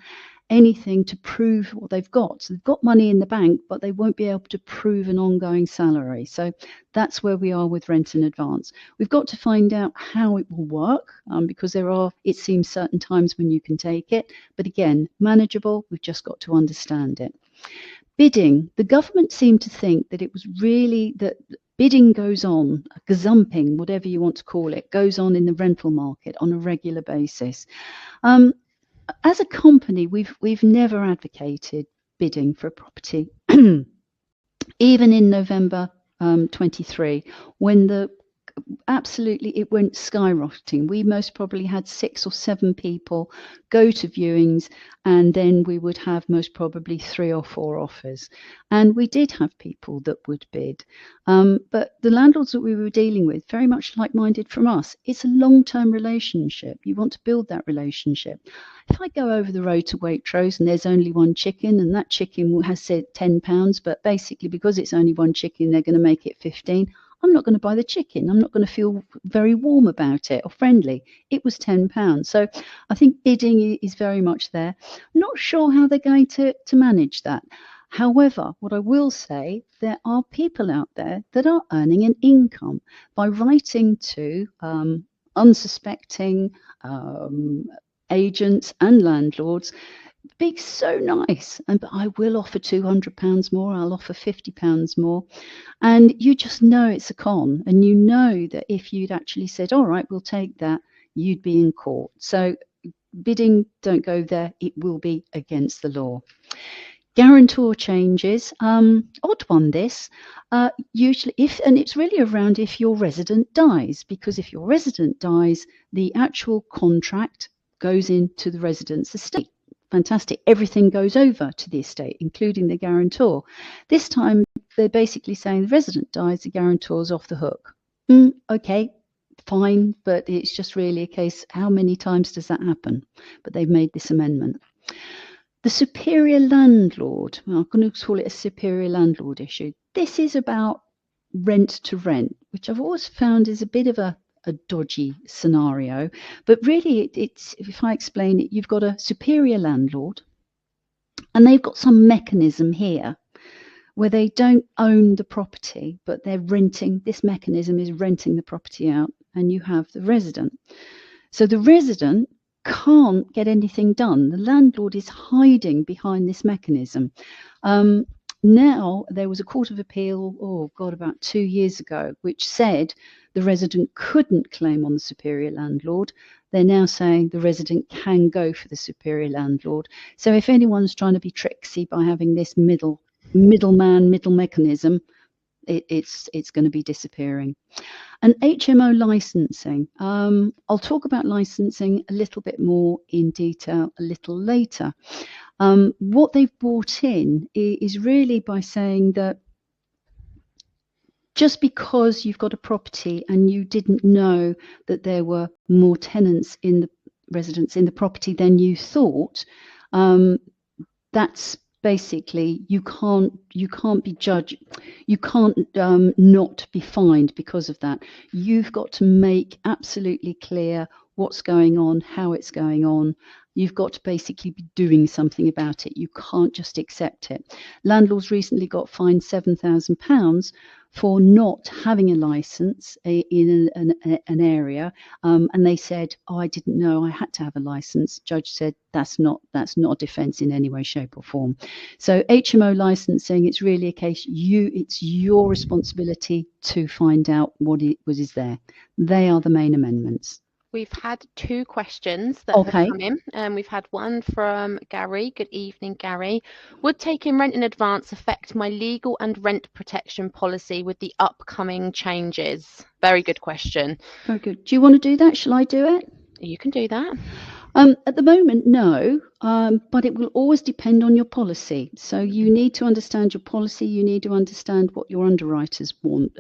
anything to prove what they've got. So they've got money in the bank, but they won't be able to prove an ongoing salary. So that's where we are with rent in advance. We've got to find out how it will work, because it seems certain times when you can take it. But again, manageable. We've just got to understand it. Bidding. The government seemed to think that it was really that bidding goes on, gazumping, whatever you want to call it, goes on in the rental market on a regular basis. As a company, we've never advocated bidding for a property. Even in November 23, when absolutely it went skyrocketing. We most probably had 6 or 7 people go to viewings, and then we would have most probably 3 or 4 offers. And we did have people that would bid. But the landlords that we were dealing with, very much like-minded from us, it's a long-term relationship. You want to build that relationship. If I go over the road to Waitrose and there's only one chicken, and that chicken has said £10, but basically because it's only one chicken, they're going to make it 15, I'm not going to buy the chicken. I'm not going to feel very warm about it or friendly. It was £10. So I think bidding is very much there. Not sure how they're going to manage that. However, what I will say, there are people out there that are earning an income by writing to unsuspecting agents and landlords, being so nice, but I will offer £200 more, I'll offer £50 more. And you just know it's a con, and you know that if you'd actually said, all right, we'll take that, you'd be in court. So bidding, don't go there. It will be against the law. Guarantor changes, odd one this, usually and it's really around if your resident dies, because if your resident dies, the actual contract goes into the resident's estate. Fantastic. Everything goes over to the estate, including the guarantor. This time, they're basically saying the resident dies, the guarantor's off the hook. Okay, fine, but it's just really a case, how many times does that happen? But they've made this amendment. The superior landlord, well, I'm going to call it a superior landlord issue. This is about rent to rent, which I've always found is a bit of a dodgy scenario. But really, it's if I explain it, you've got a superior landlord, and they've got some mechanism here where they don't own the property, but they're renting. This mechanism is renting the property out, and you have the resident. So the resident can't get anything done. The landlord is hiding behind this mechanism. Now, there was a Court of Appeal, about 2 years ago, which said the resident couldn't claim on the superior landlord. They're now saying the resident can go for the superior landlord. So if anyone's trying to be tricksy by having this middle mechanism, it's going to be disappearing. And HMO licensing. I'll talk about licensing a little bit more in detail a little later. What they've brought in is really by saying that just because you've got a property and you didn't know that there were more tenants in the residents in the property than you thought, that's basically you can't be judged, you can't not be fined because of that. You've got to make absolutely clear what's going on, how it's going on. You've got to basically be doing something about it. You can't just accept it. Landlords recently got fined £7,000 for not having a license in an area, and they said, I didn't know I had to have a license. Judge said that's not a defence in any way, shape or form. So HMO licensing, it's really a case it's your responsibility to find out what is there. They are the main amendments. We've had 2 questions that have come in. We've had one from Gary. Good evening, Gary. Would taking rent in advance affect my legal and rent protection policy with the upcoming changes? Very good question. Very good. Do you want to do that? Shall I do it? You can do that. At the moment, no, but it will always depend on your policy. So you need to understand your policy. You need to understand what your underwriters want.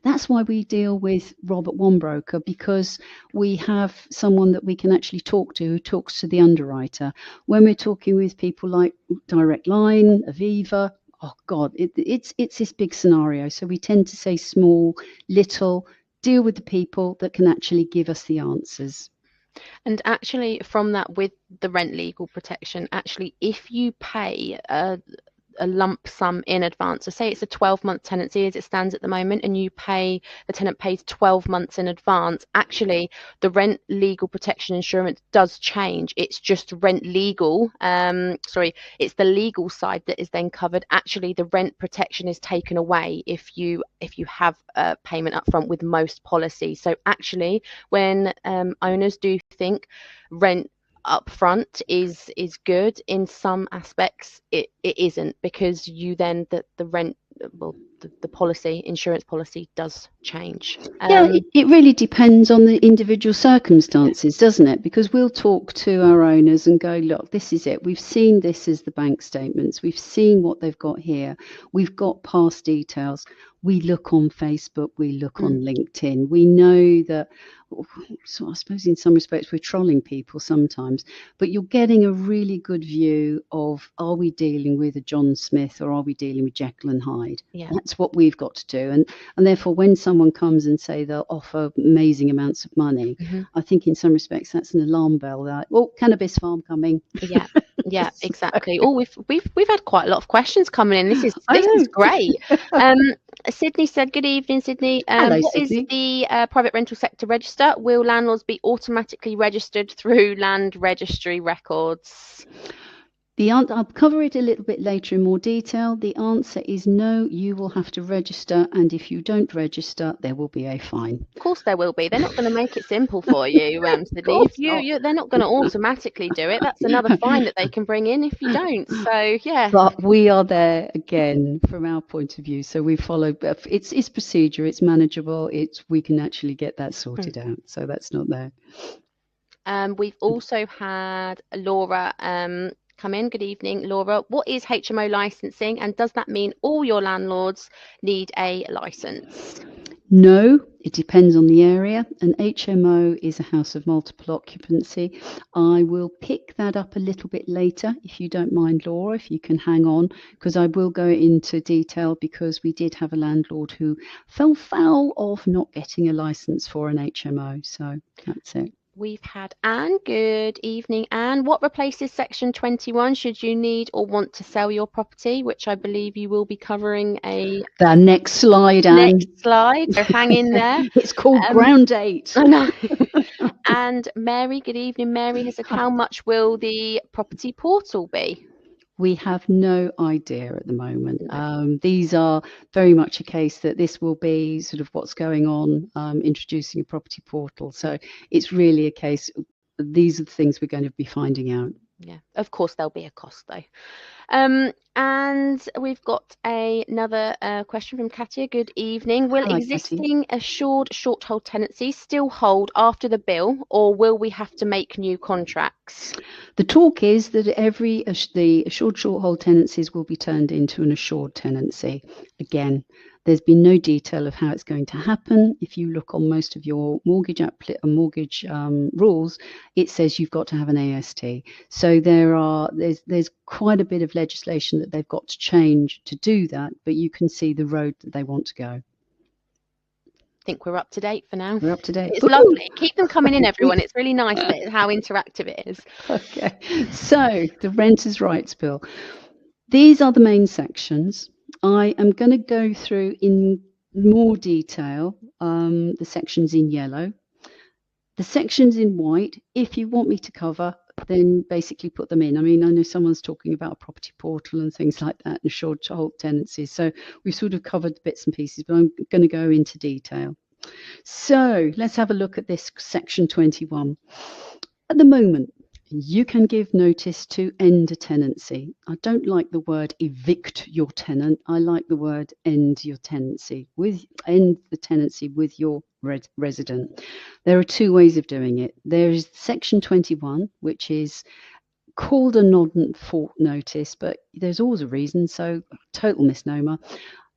That's why we deal with Rob at One Broker, because we have someone that we can actually talk to who talks to the underwriter. When we're talking with people like Direct Line, Aviva, oh God, it's this big scenario. So we tend to say small, little, deal with the people that can actually give us the answers. And actually, from that, with the rent legal protection, actually, if you pay a lump sum in advance, so say it's a 12-month tenancy as it stands at the moment, and the tenant pays 12 months in advance, actually the rent legal protection insurance does change. It's just rent legal, it's the legal side that is then covered. Actually, the rent protection is taken away if you have a payment up front with most policies. So actually, when owners do think rent up front is good, in some aspects it isn't, because you then the rent, the policy, insurance policy does change. It really depends on the individual circumstances, doesn't it? Because we'll talk to our owners and go, look, this is it. We've seen this as the bank statements. We've seen what they've got here. We've got past details. We look on Facebook. We look on LinkedIn. We know that, so I suppose in some respects we're trolling people sometimes, but you're getting a really good view of, are we dealing with a John Smith or are we dealing with Jekyll and Hyde? Yeah. That's what we've got to do. And therefore, when someone comes and say they'll offer amazing amounts of money, I think in some respects that's an alarm bell that, cannabis farm coming. Yeah, exactly. We've had quite a lot of questions coming in. This is great. Sydney said, good evening, Sydney. Hello, what Sydney. is the private rental sector register? Will landlords be automatically registered through land registry records? I'll cover it a little bit later in more detail. The answer is no, you will have to register, and if you don't register, there will be a fine. Of course there will be. They're not going to make it simple for you, Sydney. If they're not going to automatically do it. That's another fine that they can bring in if you don't. So yeah. But we are there again from our point of view. So we follow. It's procedure. It's manageable. We can actually get that sorted out. So that's not there. We've also had Laura come in. Good evening, Laura. What is HMO licensing, and does that mean all your landlords need a license? No, it depends on the area. An HMO is a house of multiple occupancy. I will pick that up a little bit later, if you don't mind, Laura, if you can hang on, because I will go into detail, because we did have a landlord who fell foul of not getting a license for an HMO. So that's it. We've had Anne. Good evening, Anne. What replaces Section 21 should you need or want to sell your property, which I believe you will be covering the next slide, Anne. Next slide. So hang in there. It's called Ground 8. I know. And Mary, good evening. Mary has said, how much will the property portal be? We have no idea at the moment. These are very much a case that this will be sort of what's going on, introducing a property portal. So it's really a case, these are the things we're going to be finding out. Yeah, of course there'll be a cost though. And we've got another question from Katia. Good evening. Will existing assured short hold tenancies still hold after the bill, or will we have to make new contracts? The talk is that the assured short hold tenancies will be turned into an assured tenancy. Again, there's been no detail of how it's going to happen. If you look on most of your mortgage rules, it says you've got to have an AST. So there's quite a bit of legislation that they've got to change to do that, but you can see the road that they want to go. I think we're up to date for now. We're up to date. It's lovely. Keep them coming in, everyone. It's really nice how interactive it is. Okay. So the Renters' Rights Bill. These are the main sections. I am going to go through in more detail the sections in yellow. The sections in white, if you want me to cover, then basically put them in. I mean, I know someone's talking about a property portal and things like that, and short hold tenancies. So we've sort of covered bits and pieces, but I'm going to go into detail. So let's have a look at this section 21. At the moment, you can give notice to end a tenancy. I don't like the word evict your tenant. I like the word end your tenancy. End the tenancy with your resident. There are two ways of doing it. There is section 21, which is called a non-fault notice, but there's always a reason, so total misnomer.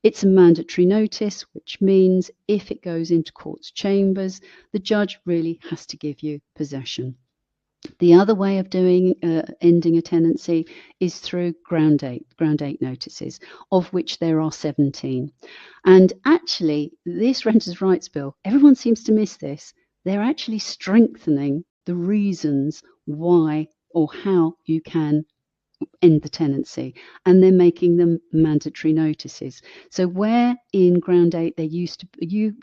It's a mandatory notice, which means if it goes into court's chambers, the judge really has to give you possession. The other way of doing ending a tenancy is through ground 8 notices, of which there are 17. And actually, this Renters' Rights Bill, everyone seems to miss this. They're actually strengthening the reasons why or how you can end the tenancy, and they're making them mandatory notices. So where in ground 8 there used to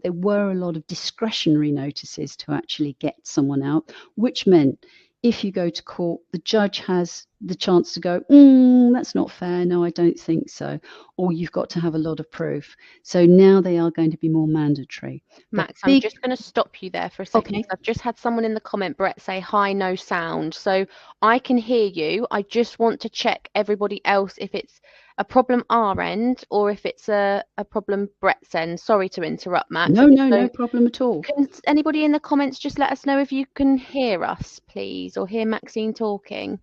there were a lot of discretionary notices to actually get someone out, which meant if you go to court, the judge has the chance to go, that's not fair, no, I don't think so, or you've got to have a lot of proof. So now they are going to be more mandatory. Max, I'm just going to stop you there for a second. Okay. I've just had someone in the comment, Brett, say hi, no sound. So I can hear you. I just want to check everybody else if it's a problem our end or if it's a problem Brett's end. Sorry to interrupt, Max. No problem at all. Can anybody in the comments just let us know if you can hear us, please, or hear Maxine talking?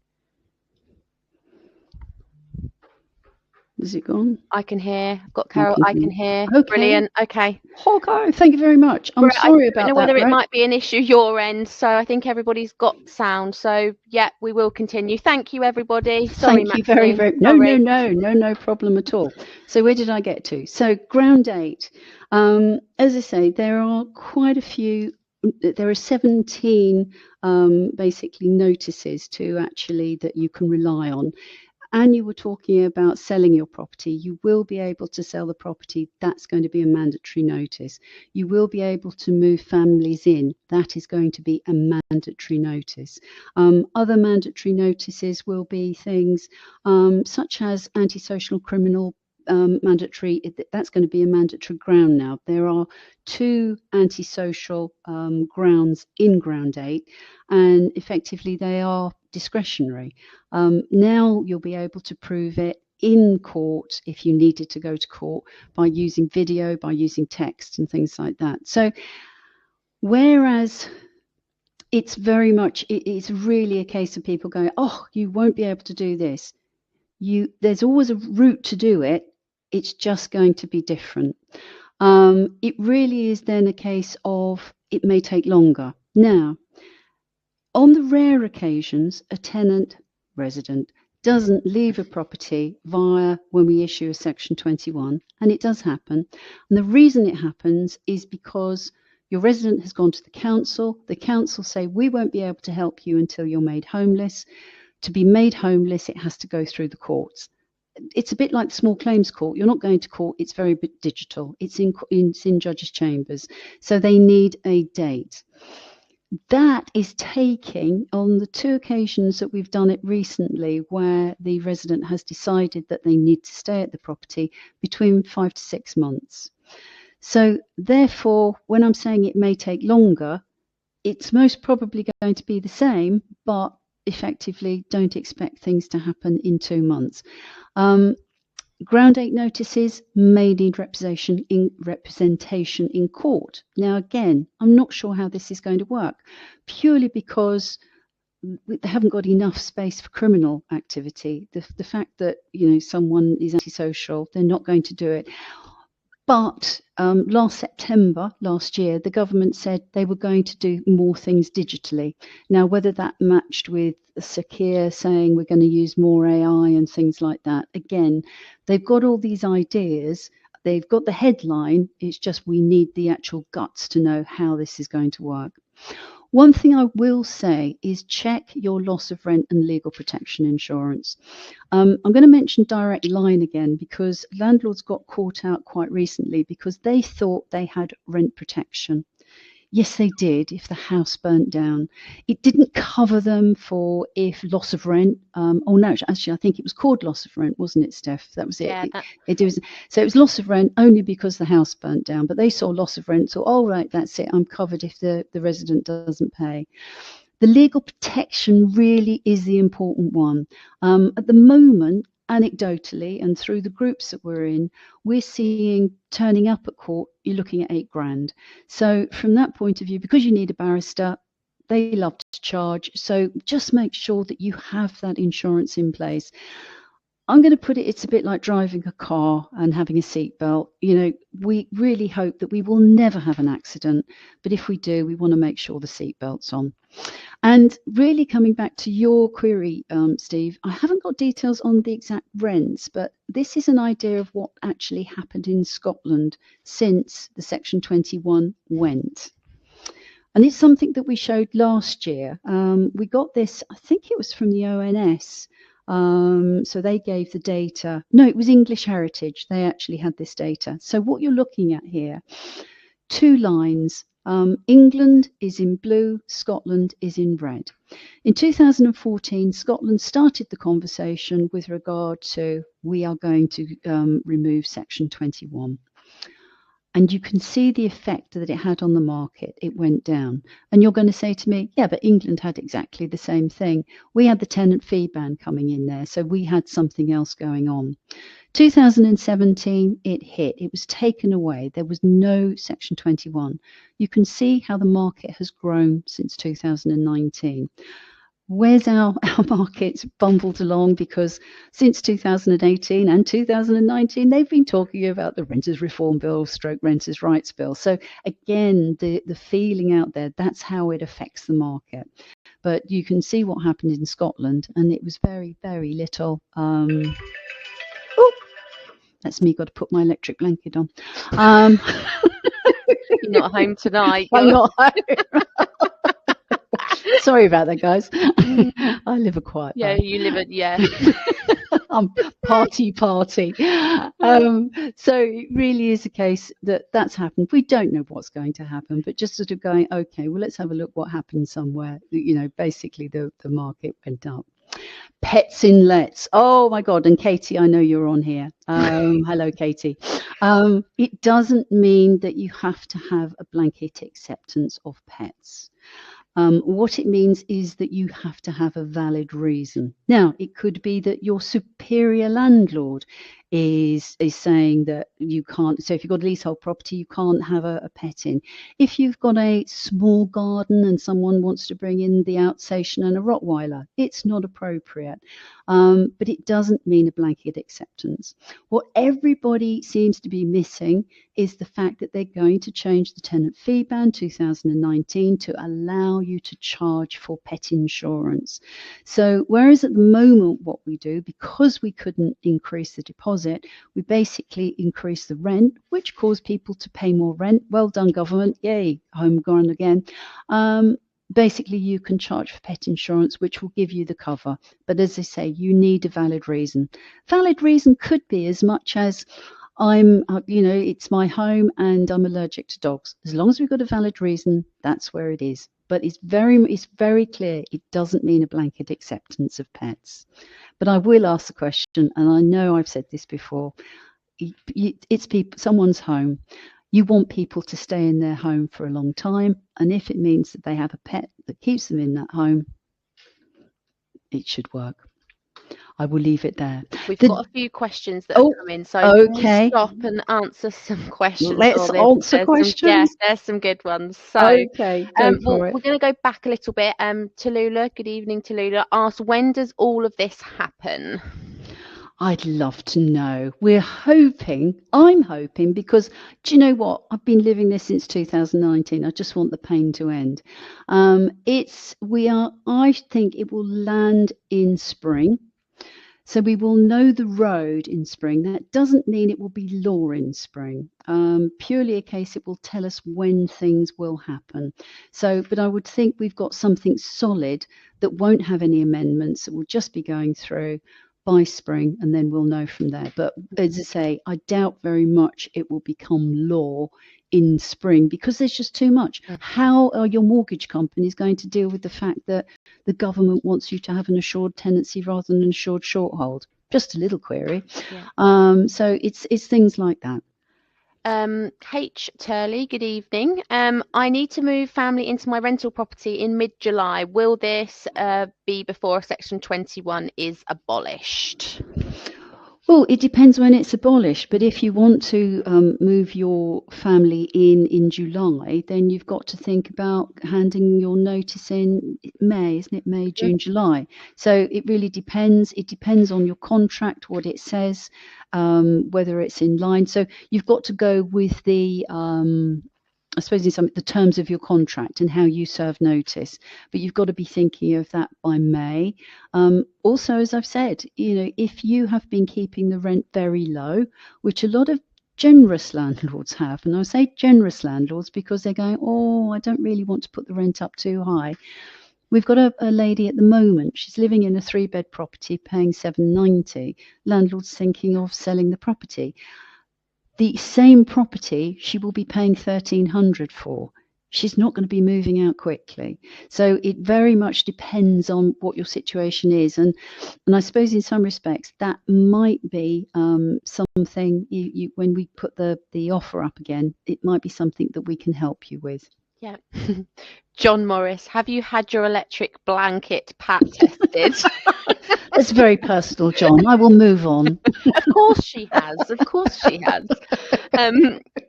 Is it gone? I can hear. I've got Carol. I can hear. Okay. Brilliant. Okay. Okay. Thank you very much. I'm sorry about that. I don't know whether it might be an issue your end. So I think everybody's got sound. So yeah, we will continue. Thank you, everybody. Sorry, Thank you very, very. No problem at all. So where did I get to? So ground 8. As I say, there are quite a few. There are 17 basically notices to actually that you can rely on. and you were talking about selling your property, you will be able to sell the property. That's going to be a mandatory notice. You will be able to move families in. That is going to be a mandatory notice. Other mandatory notices will be things such as antisocial criminal mandatory. That's going to be a mandatory ground now. There are 2 antisocial grounds in Ground 8, and effectively they are discretionary. Now you'll be able to prove it in court if you needed to go to court by using video, by using text and things like that. So whereas it's very much, it's really a case of people going, oh, you won't be able to do this. There's always a route to do it. It's just going to be different. It really is then a case of it may take longer. Now, on the rare occasions, a tenant resident doesn't leave a property via when we issue a Section 21, and it does happen. And the reason it happens is because your resident has gone to the council say, we won't be able to help you until you're made homeless. To be made homeless, it has to go through the courts. It's a bit like the small claims court. You're not going to court. It's very digital. It's in judges' chambers. So they need a date. That is taking, on the 2 occasions that we've done it recently, where the resident has decided that they need to stay at the property, between 5 to 6 months. So therefore, when I'm saying it may take longer, it's most probably going to be the same, but effectively don't expect things to happen in 2 months. Ground 8 notices may need representation in court. Now, again, I'm not sure how this is going to work, purely because they haven't got enough space for criminal activity. The fact that someone is antisocial, they're not going to do it. But last September, last year, the government said they were going to do more things digitally. Now, whether that matched with Sakir saying we're going to use more AI and things like that, again, they've got all these ideas. They've got the headline. It's just we need the actual guts to know how this is going to work. One thing I will say is check your loss of rent and legal protection insurance. I'm going to mention Direct Line again, because landlords got caught out quite recently because they thought they had rent protection. Yes, they did if the house burnt down. It didn't cover them for if loss of rent. Oh no, actually, I think it was called loss of rent, wasn't it, Steph? That was it. Yeah, it was. So it was loss of rent only because the house burnt down. But they saw loss of rent, so oh right, that's it. I'm covered if the resident doesn't pay. The legal protection really is the important one. At the moment, anecdotally and through the groups that we're in, we're seeing turning up at court, you're looking at £8,000. So from that point of view, because you need a barrister, they love to charge. So just make sure that you have that insurance in place. I'm going to put it, it's a bit like driving a car and having a seatbelt. We really hope that we will never have an accident, but if we do, we want to make sure the seatbelt's on. And really coming back to your query, Steve, I haven't got details on the exact rents, but this is an idea of what actually happened in Scotland since the Section 21 went. And it's something that we showed last year. We got this, I think it was from the ONS. So they gave the data. No, it was English Heritage. They actually had this data. So what you're looking at here, 2 lines. England is in blue, Scotland is in red. In 2014, Scotland started the conversation with regard to we are going to remove Section 21. And you can see the effect that it had on the market. It went down. And you're going to say to me, yeah, but England had exactly the same thing. We had the tenant fee ban coming in there, so we had something else going on. 2017, it hit. It was taken away. There was no Section 21. You can see how the market has grown since 2019. Where's our markets bumbled along? Because since 2018 and 2019, they've been talking about the Renters Reform Bill, stroke Renters' Rights Bill. So again, the feeling out there, that's how it affects the market. But you can see what happened in Scotland, and it was very, very little. That's me, got to put my electric blanket on. You're not home tonight. I'm not home. Sorry about that, guys. I live a quiet Yeah, life. you live at, yeah. I'm party. So it really is a case that that's happened. We don't know what's going to happen, but just sort of going, okay, well, let's have a look what happened somewhere. Basically the market went up. Pets in lets. Oh my God. And Katie, I know you're on here. Hello, Katie. It doesn't mean that you have to have a blanket acceptance of pets. What it means is that you have to have a valid reason. Now, it could be that your superior landlord is saying that you can't. So if you've got a leasehold property, you can't have a pet in. If you've got a small garden and someone wants to bring in the Alsatian and a Rottweiler, it's not appropriate. But it doesn't mean a blanket acceptance. What everybody seems to be missing is the fact that they're going to change the tenant fee ban 2019 to allow you to charge for pet insurance. So whereas at the moment what we do, because we couldn't increase the deposit, we basically increase the rent, which caused people to pay more rent. Well done, government. Yay, home ground again. Basically, you can charge for pet insurance, which will give you the cover. But as I say, you need a valid reason. Valid reason could be as much as it's my home and I'm allergic to dogs. As long as we've got a valid reason, that's where it is. But it's very clear. It doesn't mean a blanket acceptance of pets. But I will ask the question, and I know I've said this before. It's someone's home. You want people to stay in their home for a long time, and if it means that they have a pet that keeps them in that home, it should work. I will leave it there. We've got a few questions that have come in, so can we stop and answer some questions? Let's answer questions. There's some good ones. So, okay, we're going to go back a little bit. Tallulah, good evening, Tallulah, asks, when does all of this happen? I'd love to know. I'm hoping, because do you know what? I've been living this since 2019. I just want the pain to end. I think it will land in spring. So we will know the road in spring. That doesn't mean it will be law in spring. Purely a case it will tell us when things will happen. But I would think we've got something solid that won't have any amendments. It will just be going through by spring, and then we'll know from there. But as I say, I doubt very much it will become law in spring, because there's just too much. How are your mortgage companies going to deal with the fact that the government wants you to have an assured tenancy rather than an assured short hold? Just a little query. So it's things like that. H. Turley, good evening. I need to move family into my rental property in mid-July. Will this be before Section 21 is abolished? Well, it depends when it's abolished, but if you want to move your family in July, then you've got to think about handing your notice in May, isn't it? May, June, July. So it really depends. It depends on your contract, what it says, whether it's in line. So you've got to go with the I suppose the terms of your contract and how you serve notice, but you've got to be thinking of that by May. Also, as I've said, if you have been keeping the rent very low, which a lot of generous landlords have, and I say generous landlords because they're going, oh, I don't really want to put the rent up too high. We've got a lady at the moment, she's living in a 3-bed property paying $790. Landlord's thinking of selling the property. The same property she will be paying $1,300 for. She's not going to be moving out quickly. So it very much depends on what your situation is. And I suppose in some respects that might be something when we put the offer up again, it might be something that we can help you with. Yeah. John Morris, have you had your electric blanket pat tested? That's very personal, John. I will move on. Of course she has. Of course she has.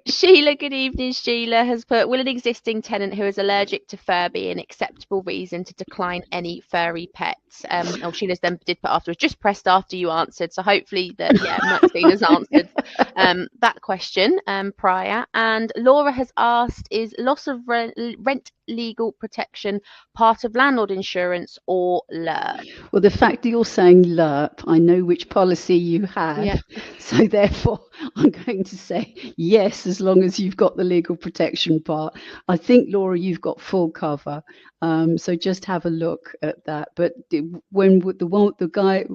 Sheila, good evening. Sheila has put, will an existing tenant who is allergic to fur be an acceptable reason to decline any furry pets? Sheila's then did put afterwards, just pressed after you answered. So hopefully Maxine has answered that question prior. And Laura has asked, is loss of rent legal protection part of landlord insurance or LERP? Well, the fact that you're saying LERP, I know which policy you have. Yeah. So therefore, I'm going to say yes, as long as you've got the legal protection part. I think, Laura, you've got full cover. So just have a look at that. But when the guy,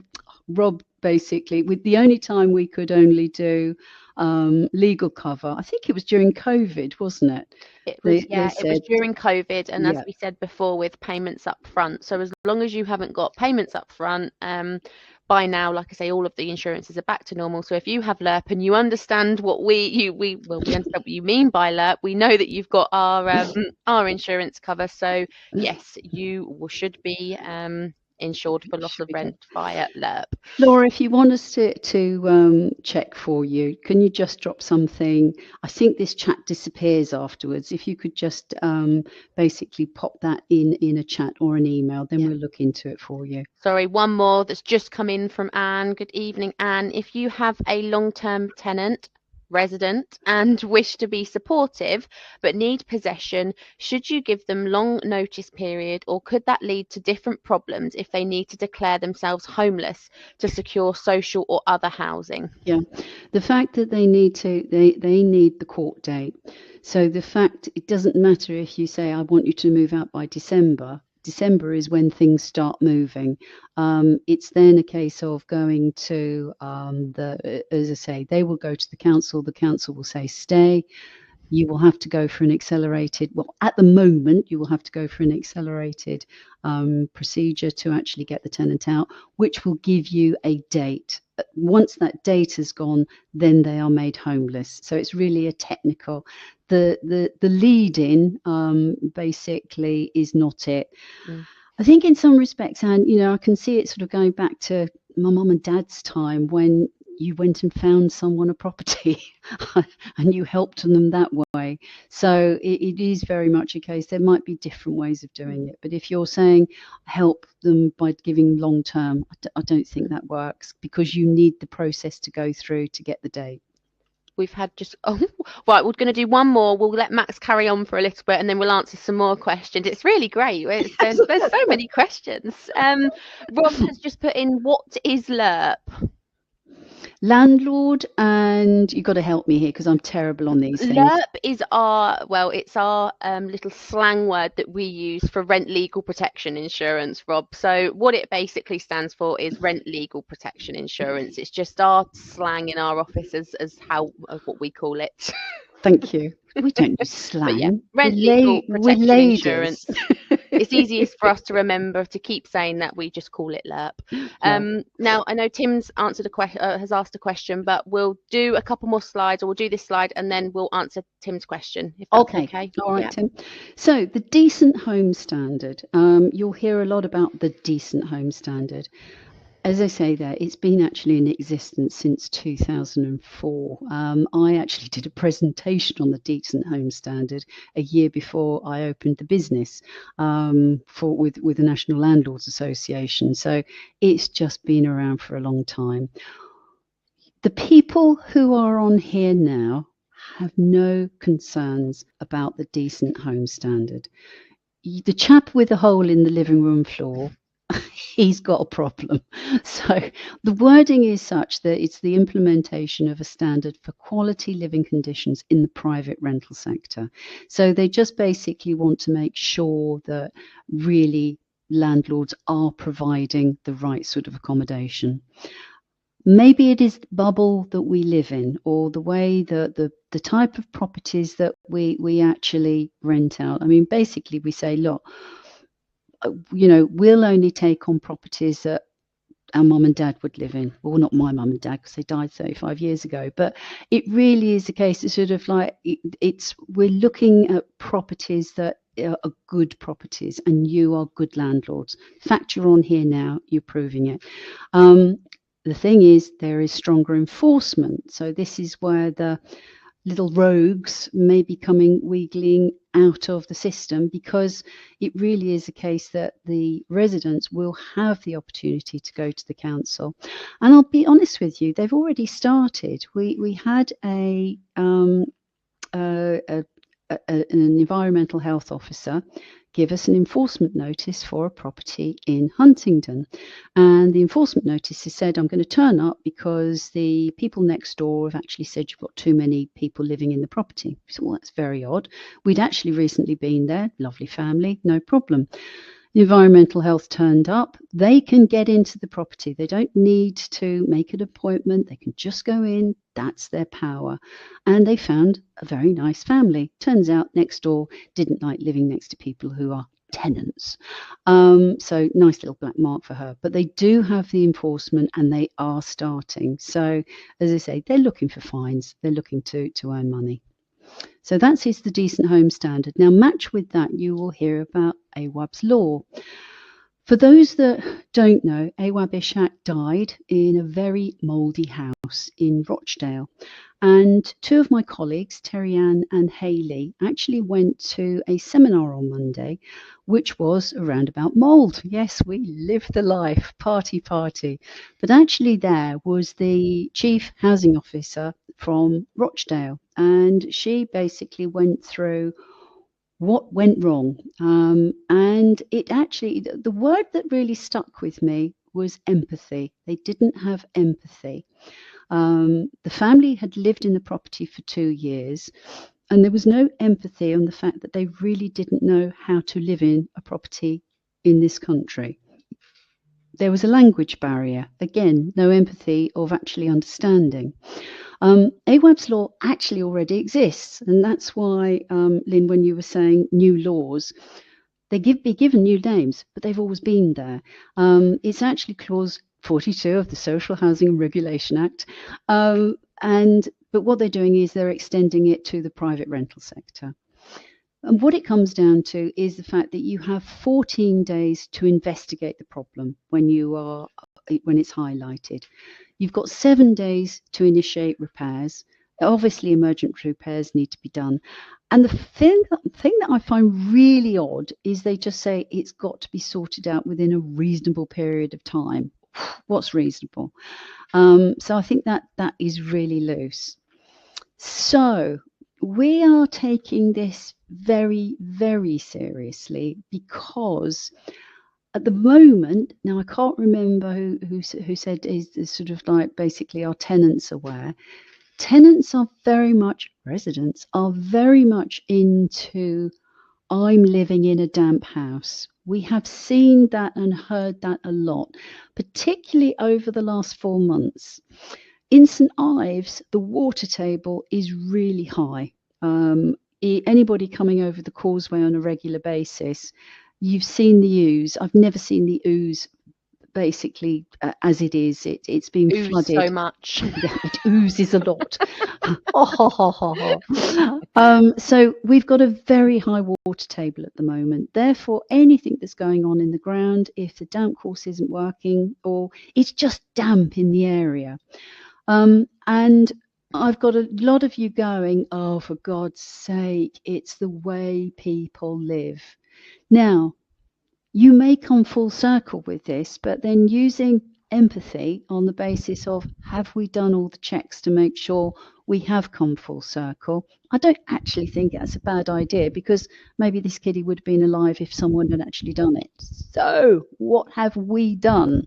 Rob, basically, with the only time we could only do legal cover, I think it was during COVID, wasn't it? It They was, yeah, it was said, during COVID, and as yeah, we said before, with payments up front. So as long as you haven't got payments up front, by now, like I say, all of the insurances are back to normal. So if you have LERP and you understand what we understand what you mean by LERP, we know that you've got our insurance cover. So yes, you should be insured for loss should of be good. rent via LERP. Laura, if you want us to check for you, can you just drop something? I think this chat disappears afterwards. If you could just basically pop that in a chat or an email, then Yeah. we'll look into it for you. Sorry, one more that's just come in from Anne. Good evening, Anne. If you have a long-term tenant, resident, and wish to be supportive but need possession, should you give them long notice period, or could that lead to different problems if they need to declare themselves homeless to secure social or other housing? Yeah, the fact that they need they need the court date. So the fact it doesn't matter if you say I want you to move out by December. December is when things start moving. It's then a case of going to as I say, they will go to the council. The council will say stay. You will have to go for an accelerated, well, at the moment, you will have to go for an accelerated procedure to actually get the tenant out, which will give you a date. Once that date has gone, then they are made homeless. So it's really a technical. The lead in basically is not it. Mm. I think in some respects, and I can see it sort of going back to my mum and dad's time when you went and found someone a property and you helped them that way. So it is very much a case. There might be different ways of doing it, but if you're saying help them by giving long term, I don't think that works because you need the process to go through to get the date. We've had just right, we're going to do one more. We'll let Max carry on for a little bit and then we'll answer some more questions. It's really great. There's so many questions. Rob has just put in, what is LERP? Landlord, and you've got to help me here because I'm terrible on these things. LERP is it's our little slang word that we use for rent legal protection insurance, Rob. So what it basically stands for is rent legal protection insurance. It's just our slang in our office as what we call it. Thank you. We don't use slang. But yeah, rent legal protection ladies. Insurance. It's easiest for us to remember to keep saying that. We just call it LERP. Now I know Tim's answered has asked a question, but we'll do a couple more slides, or we'll do this slide and then we'll answer Tim's question. If that's okay. All right, yeah. Tim. So the decent home standard. You'll hear a lot about the decent home standard. As I say there, it's been actually in existence since 2004. I actually did a presentation on the Decent Home Standard a year before I opened the business with the National Landlords Association. So it's just been around for a long time. The people who are on here now have no concerns about the Decent Home Standard. The chap with a hole in the living room floor, he's got a problem. So the wording is such that it's the implementation of a standard for quality living conditions in the private rental sector. So they just basically want to make sure that really landlords are providing the right sort of accommodation. Maybe it is the bubble that we live in, or the way that the type of properties that we actually rent out. I mean, basically we say, look, we'll only take on properties that our mum and dad would live in. Well, not my mum and dad, because they died 35 years ago. But it really is a case of sort of like we're looking at properties that are good properties, and you are good landlords. The fact you're on here now, you're proving it. The thing is, there is stronger enforcement. So this is where the little rogues may be coming wiggling out of the system, because it really is a case that the residents will have the opportunity to go to the council. And I'll be honest with you, they've already started. We had an environmental health officer give us an enforcement notice for a property in Huntingdon. And the enforcement notice has said, I'm going to turn up because the people next door have actually said you've got too many people living in the property. So, well, that's very odd. We'd actually recently been there, lovely family, no problem. The environmental health turned up. They can get into the property. They don't need to make an appointment. They can just go in. That's their power. And they found a very nice family. Turns out next door didn't like living next to people who are tenants. So nice little black mark for her. But they do have the enforcement and they are starting. So as I say, they're looking for fines. They're looking to earn money. So that's the Decent Home Standard. Now, match with that, you will hear about AWAB's law. For those that don't know, Awab Ishak died in a very mouldy house in Rochdale. And two of my colleagues, Terry Ann and Hayley, actually went to a seminar on Monday, which was around about mould. Yes, we live the life, party. But actually there was the Chief Housing Officer from Rochdale, and she basically went through what went wrong. And it actually, the word that really stuck with me was empathy. They didn't have empathy. The family had lived in the property for 2 years, and there was no empathy on the fact that they really didn't know how to live in a property in this country. There was a language barrier. Again, no empathy of actually understanding. AWAB's law actually already exists, and that's why, Lynn, when you were saying new laws, they be given new names, but they've always been there. It's actually Clause 42 of the Social Housing and Regulation Act, but what they're doing is they're extending it to the private rental sector. And what it comes down to is the fact that you have 14 days to investigate the problem when it's highlighted. You've got 7 days to initiate repairs. Obviously, emergent repairs need to be done. And the thing that I find really odd is they just say it's got to be sorted out within a reasonable period of time. What's reasonable? So I think that is really loose. So we are taking this very, very seriously because at the moment, now I can't remember who said is sort of like basically are tenants aware. Tenants are residents are very much into I'm living in a damp house. We have seen that and heard that a lot, particularly over the last 4 months. In St Ives, the water table is really high. Anybody coming over the causeway on a regular basis, you've seen the ooze. I've never seen the ooze basically as it is. It's been flooded so much. Yeah, it oozes a lot. So we've got a very high water table at the moment. Therefore, anything that's going on in the ground, if the damp course isn't working or it's just damp in the area, and I've got a lot of you going, oh, for God's sake, it's the way people live. Now, you may come full circle with this, but then using empathy on the basis of have we done all the checks to make sure we have come full circle? I don't actually think that's a bad idea because maybe this kiddie would have been alive if someone had actually done it. So what have we done?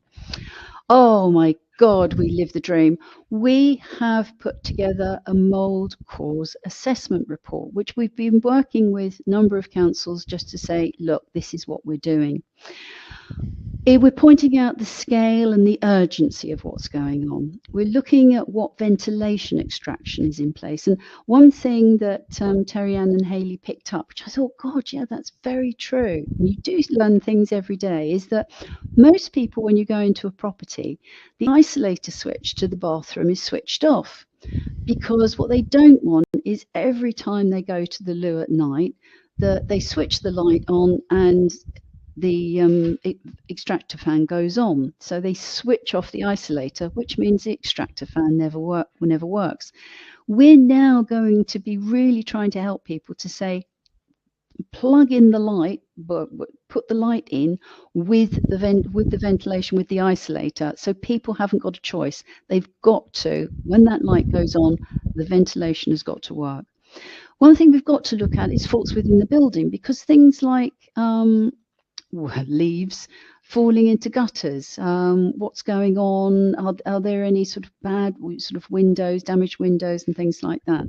Oh my God, we live the dream. We have put together a mould cause assessment report, which we've been working with a number of councils just to say, look, this is what we're doing. We're pointing out the scale and the urgency of what's going on. We're looking at what ventilation extraction is in place. And one thing that Terry Ann and Hayley picked up, which I thought, God, yeah, that's very true. And you do learn things every day, is that most people, when you go into a property, the isolator switch to the bathroom is switched off. Because what they don't want is every time they go to the loo at night, they switch the light on and the extractor fan goes on. So they switch off the isolator, which means the extractor fan never works. We're now going to be really trying to help people to say, plug in the light, but put the light in with the ventilation, with the isolator, so people haven't got a choice. They've got to, when that light goes on, the ventilation has got to work. One thing we've got to look at is faults within the building, because things like leaves falling into gutters. What's going on? Are there any sort of bad sort of windows, damaged windows and things like that?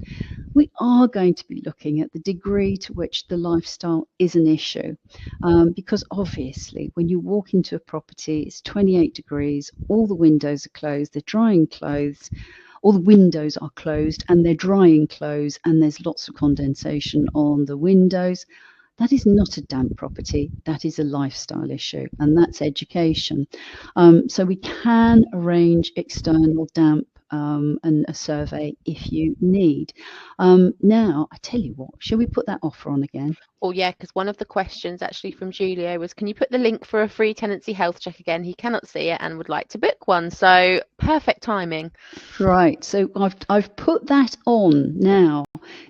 We are going to be looking at the degree to which the lifestyle is an issue. Because obviously when you walk into a property, it's 28 degrees, all the windows are closed, they're drying clothes, all the windows are closed and they're drying clothes, and there's lots of condensation on the windows. That is not a damp property, that is a lifestyle issue, and that's education. So we can arrange external damp and a survey if you need. Now, I tell you what, shall we put that offer on again? Oh yeah, because one of the questions actually from Julio was, can you put the link for a free tenancy health check again? He cannot see it and would like to book one. So perfect timing. Right, so I've put that on now.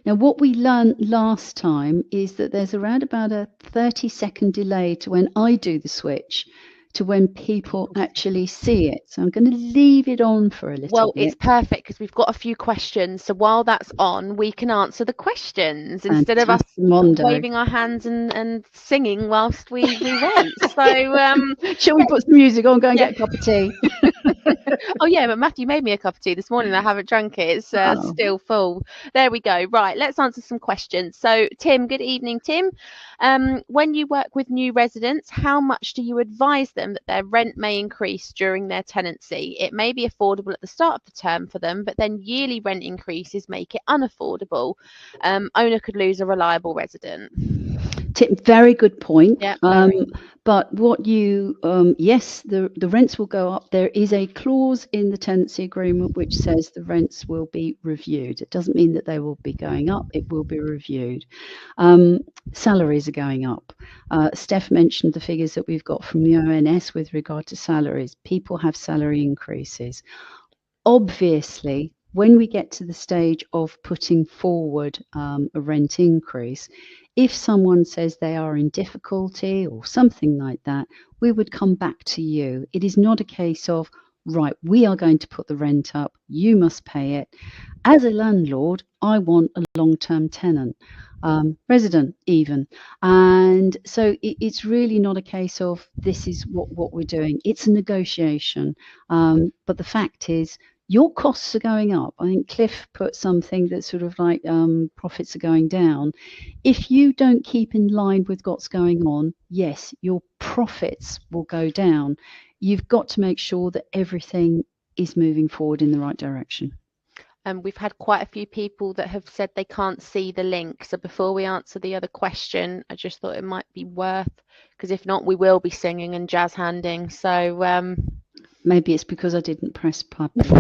Now, what we learned last time is that there's around about a 30-second delay to when I do the switch to when people actually see it. So I'm going to leave it on for a little bit. It's perfect because we've got a few questions. So while that's on, we can answer the questions instead of us waving our hands and singing whilst we wait. So shall we put some music on, go and get a cup of tea? Oh yeah, but Matthew made me a cup of tea this morning. I haven't drunk it. It's still full. There we go. Right, let's answer some questions. So Tim, good evening, Tim. When you work with new residents, how much do you advise them that their rent may increase during their tenancy? It may be affordable at the start of the term for them, but then yearly rent increases make it unaffordable. Owner could lose a reliable resident. Tim, very good point. Yeah, but what you, yes, the rents will go up. There is a clause in the tenancy agreement which says the rents will be reviewed. It doesn't mean that they will be going up. It will be reviewed. Salaries are going up. Steph mentioned the figures that we've got from the ONS with regard to salaries. People have salary increases. Obviously, when we get to the stage of putting forward a rent increase, if someone says they are in difficulty or something like that, we would come back to you. It is not a case of, right, we are going to put the rent up, you must pay it. As a landlord, I want a long-term tenant, resident even. And so it's really not a case of this is what we're doing. It's a negotiation. But the fact is, your costs are going up. I think Cliff put something that's sort of like profits are going down. If you don't keep in line with what's going on, yes, your profits will go down. You've got to make sure that everything is moving forward in the right direction. We've had quite a few people that have said they can't see the link. So before we answer the other question, I just thought it might be worth, because if not, we will be singing and jazz handing. So maybe it's because I didn't press publish.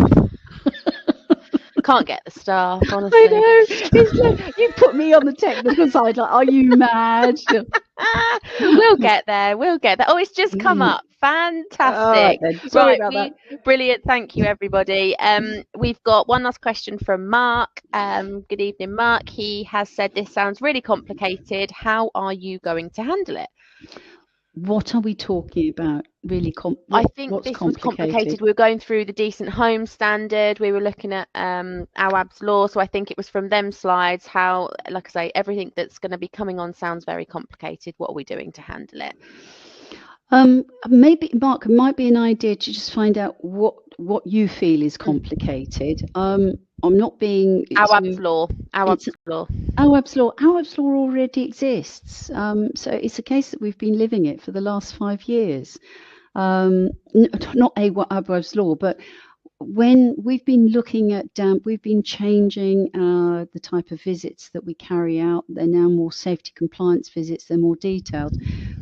Can't get the staff, honestly. I know. You put me on the technical side, like, are you mad? We'll get there. Oh, it's just come up. Fantastic. Sorry about that. Brilliant. Thank you, everybody. We've got one last question from Mark. Good evening, Mark. He has said, this sounds really complicated. How are you going to handle it? What are we talking about? Really, I think this was complicated. We were going through the Decent Home Standard. We were looking at AWAB's law. So I think it was from them slides how, like I say, everything that's going to be coming on sounds very complicated. What are we doing to handle it? Maybe, Mark, it might be an idea to just find out what you feel is complicated. I'm not being... AWAB's law. AWAB's law already exists. So it's a case that we've been living it for the last 5 years. Not AWAB's law, but when we've been looking at damp, we've been changing the type of visits that we carry out. They're now more safety compliance visits, they're more detailed.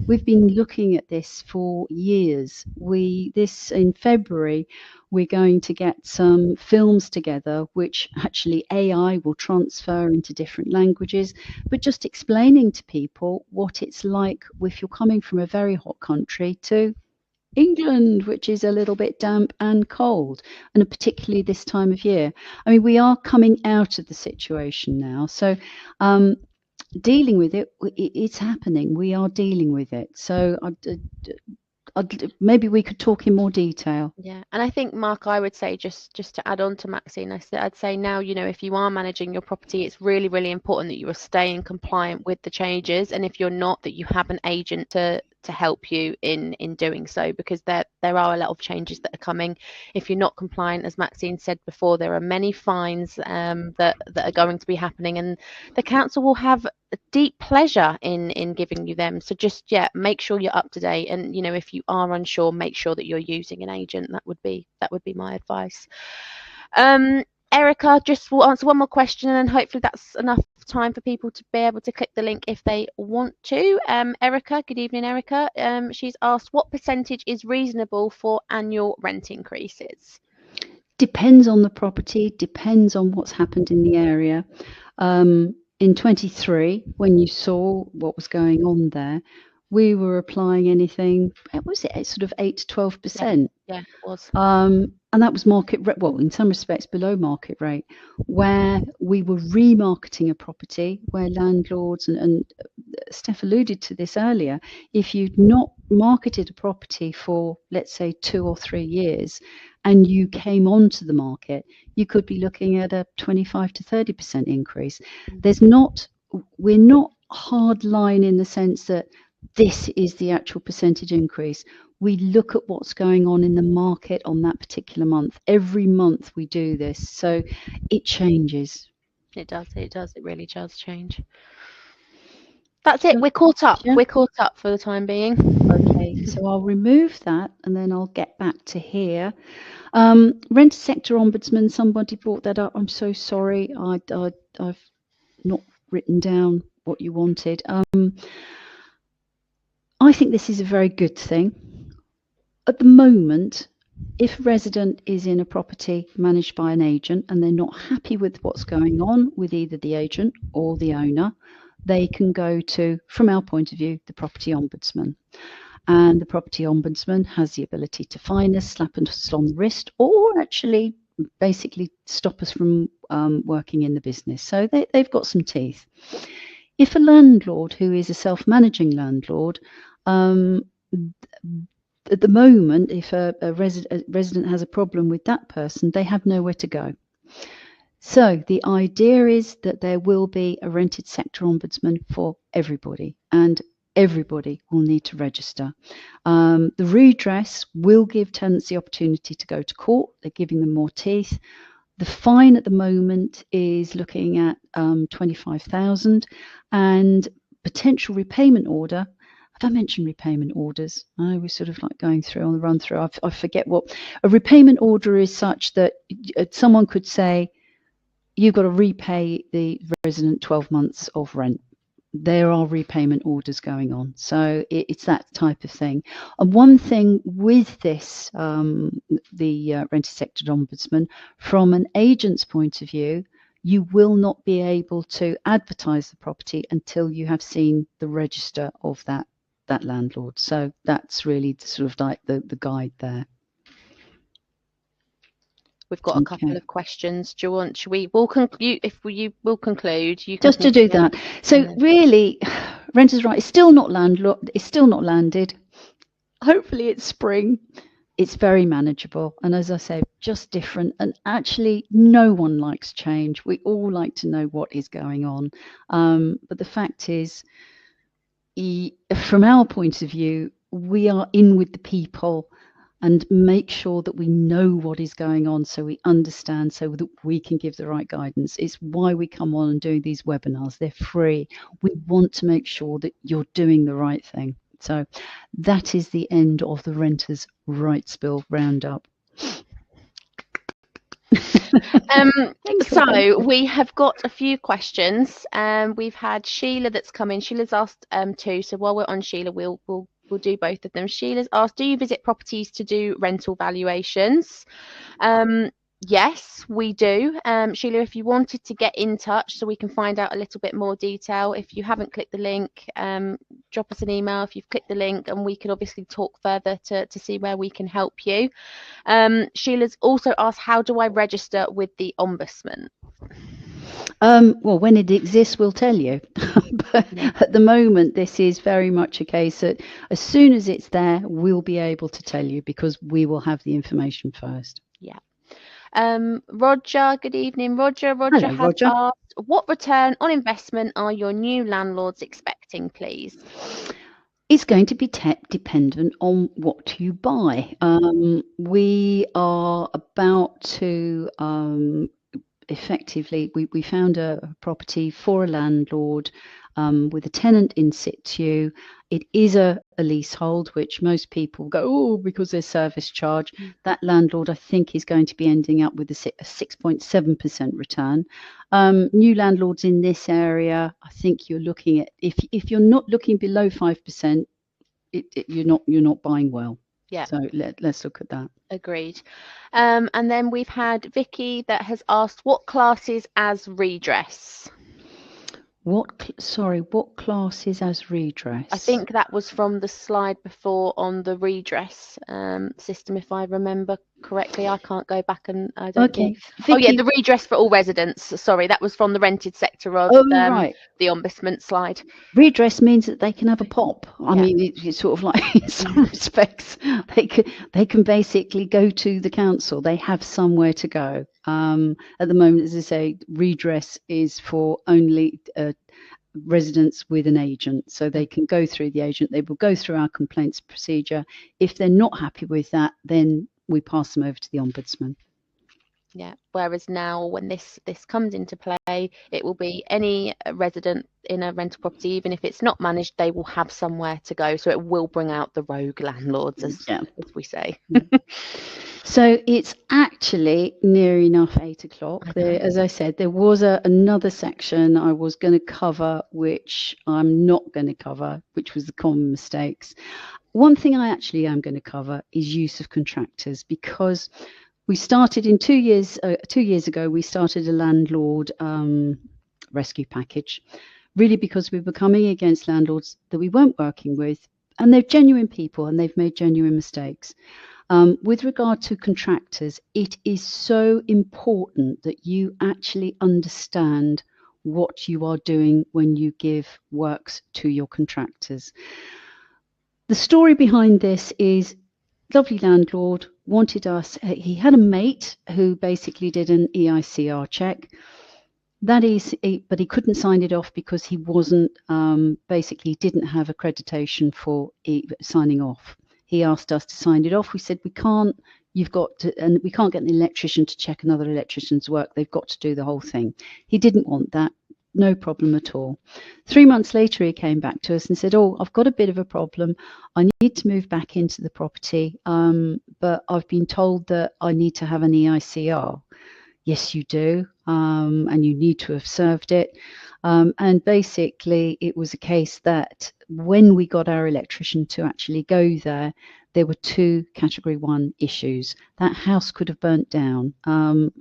We've been looking at this for years. In February, we're going to get some films together, which actually AI will transfer into different languages, but just explaining to people what it's like if you're coming from a very hot country to England, which is a little bit damp and cold, and particularly this time of year. I mean, we are coming out of the situation now. So dealing with it, it's happening. We are dealing with it. So maybe we could talk in more detail. Yeah, and I think, Mark, I would say just to add on to Maxine, I'd say now, if you are managing your property, it's really, really important that you are staying compliant with the changes, and if you're not, that you have an agent to help you in doing so, because there are a lot of changes that are coming. If you're not compliant, as Maxine said before, there are many fines that are going to be happening, and the council will have a deep pleasure in giving you them. So just make sure you're up to date, and if you are unsure, make sure that you're using an agent. That would be my advice. Erica, just will answer one more question, and then hopefully that's enough time for people to be able to click the link if they want to. Erica, good evening, Erica. She's asked, what percentage is reasonable for annual rent increases? Depends on the property, depends on what's happened in the area. In 23, when you saw what was going on there, we were applying anything, was it sort of 8 to 12%? Yeah, it was. And that was market rate, well, in some respects below market rate, where we were remarketing a property, where landlords, and Steph alluded to this earlier, if you'd not marketed a property for, let's say, 2 or 3 years, and you came onto the market, you could be looking at a 25 to 30% increase. We're not hard line in the sense that this is the actual percentage increase. We look at what's going on in the market on that particular month. Every month we do this, so it changes. It does. It really does change. That's it. We're caught up. Yeah. We're caught up for the time being. Okay, so I'll remove that and then I'll get back to here. Renter sector ombudsman, somebody brought that up. I'm so sorry. I've not written down what you wanted. I think this is a very good thing. At the moment, if a resident is in a property managed by an agent and they're not happy with what's going on with either the agent or the owner, they can go to, from our point of view, the property ombudsman. And the property ombudsman has the ability to fine us, slap us on the wrist, or actually basically stop us from working in the business. So they've got some teeth. If a landlord who is a self-managing landlord, at the moment, if a resident has a problem with that person, they have nowhere to go. So the idea is that there will be a rented sector ombudsman for everybody, and everybody will need to register. The redress will give tenants the opportunity to go to court. They're giving them more teeth. The fine at the moment is looking at 25,000, and potential repayment order. Have I mentioned repayment orders? I was sort of like going through on the run through. I forget what a repayment order is, such that someone could say, you've got to repay the resident 12 months of rent. There are repayment orders going on. So it's that type of thing. And one thing with this, the rented sector ombudsman, from an agent's point of view, you will not be able to advertise the property until you have seen the register of that landlord. So that's really sort of like the guide there. We've got a couple of questions. Do you want? We'll conclude. If you will conclude, you just to do that. So really, Renters' Right is still not landlord. It's still not landed. Hopefully, it's spring. It's very manageable, and as I say, just different. And actually, no one likes change. We all like to know what is going on. But the fact is, from our point of view, we are in with the people and make sure that we know what is going on, so we understand, so that we can give the right guidance. It's why we come on and do these webinars. They're free. We want to make sure that you're doing the right thing. So that is the end of the Renters' Rights Bill roundup. So we have got a few questions. We've had Sheila that's come in. Sheila's asked two. So while we're on Sheila, we'll do both of them. Sheila's asked, do you visit properties to do rental valuations? Yes, we do. Sheila, if you wanted to get in touch so we can find out a little bit more detail, if you haven't clicked the link, drop us an email if you've clicked the link, and we can obviously talk further to see where we can help you. Sheila's also asked, how do I register with the Ombudsman? Well, when it exists, we'll tell you. Yeah. At the moment, this is very much a case that as soon as it's there, we'll be able to tell you because we will have the information first. Yeah. Roger, good evening. Roger Hello, has Roger. asked, what return on investment are your new landlords expecting, please? It's going to be dependent on what you buy. We are about to effectively, we found a property for a landlord with a tenant in situ. It is a leasehold, which most people go, oh, because there's service charge. That landlord, I think, is going to be ending up with a 6.7% return. New landlords in this area, I think you're looking at, if you're not looking below 5%, you're not buying well. Yeah. So let's look at that. Agreed. And then we've had Vicky that has asked, what classes as redress? What classes as redress? I think that was from the slide before on the redress system, if I remember correctly. I can't go back and I don't think. Vicky, Oh yeah, the redress for all residents. Sorry, that was from the rented sector of right. the ombudsman slide. Redress means that they can have a pop. I Yeah. mean, it's sort of like in some respects, they can basically go to the council. They have somewhere to go. At the moment, as I say, redress is for only residents with an agent, so they can go through the agent. They will go through our complaints procedure. If they're not happy with that, then we pass them over to the ombudsman. Yeah. Whereas now, when this comes into play, it will be any resident in a rental property, even if it's not managed, they will have somewhere to go. So it will bring out the rogue landlords, as we say. So it's actually near enough 8 o'clock. As I said, there was another section I was going to cover, which I'm not going to cover, which was the common mistakes. One thing I actually am going to cover is use of contractors, because we started in 2 years. 2 years ago, we started a landlord rescue package, really because we were coming against landlords that we weren't working with, and they're genuine people and they've made genuine mistakes. With regard to contractors, it is so important that you actually understand what you are doing when you give works to your contractors. The story behind this is, lovely landlord wanted us, he had a mate who basically did an EICR check. That is, but he couldn't sign it off because he wasn't, basically didn't have accreditation for signing off. He asked us to sign it off. We said, we can't, you've got to, and we can't get an electrician to check another electrician's work. They've got to do the whole thing. He didn't want that. No problem at all. 3 months later, he came back to us and said, oh, I've got a bit of a problem. I need to move back into the property, but I've been told that I need to have an EICR. Yes, you do, and you need to have served it. And basically, it was a case that when we got our electrician to actually go there, there were 2 Category 1 issues. That house could have burnt down. One,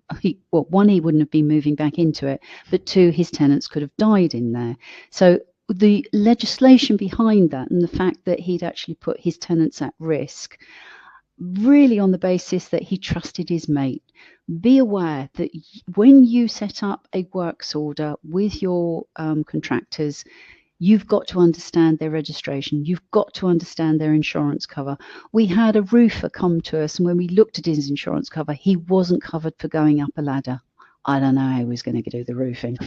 he wouldn't have been moving back into it, but 2, his tenants could have died in there. So the legislation behind that, and the fact that he'd actually put his tenants at risk, really on the basis that he trusted his mate. Be aware that when you set up a works order with your contractors, you've got to understand their registration. You've got to understand their insurance cover. We had a roofer come to us, and when we looked at his insurance cover, he wasn't covered for going up a ladder. I don't know how he was going to do the roofing.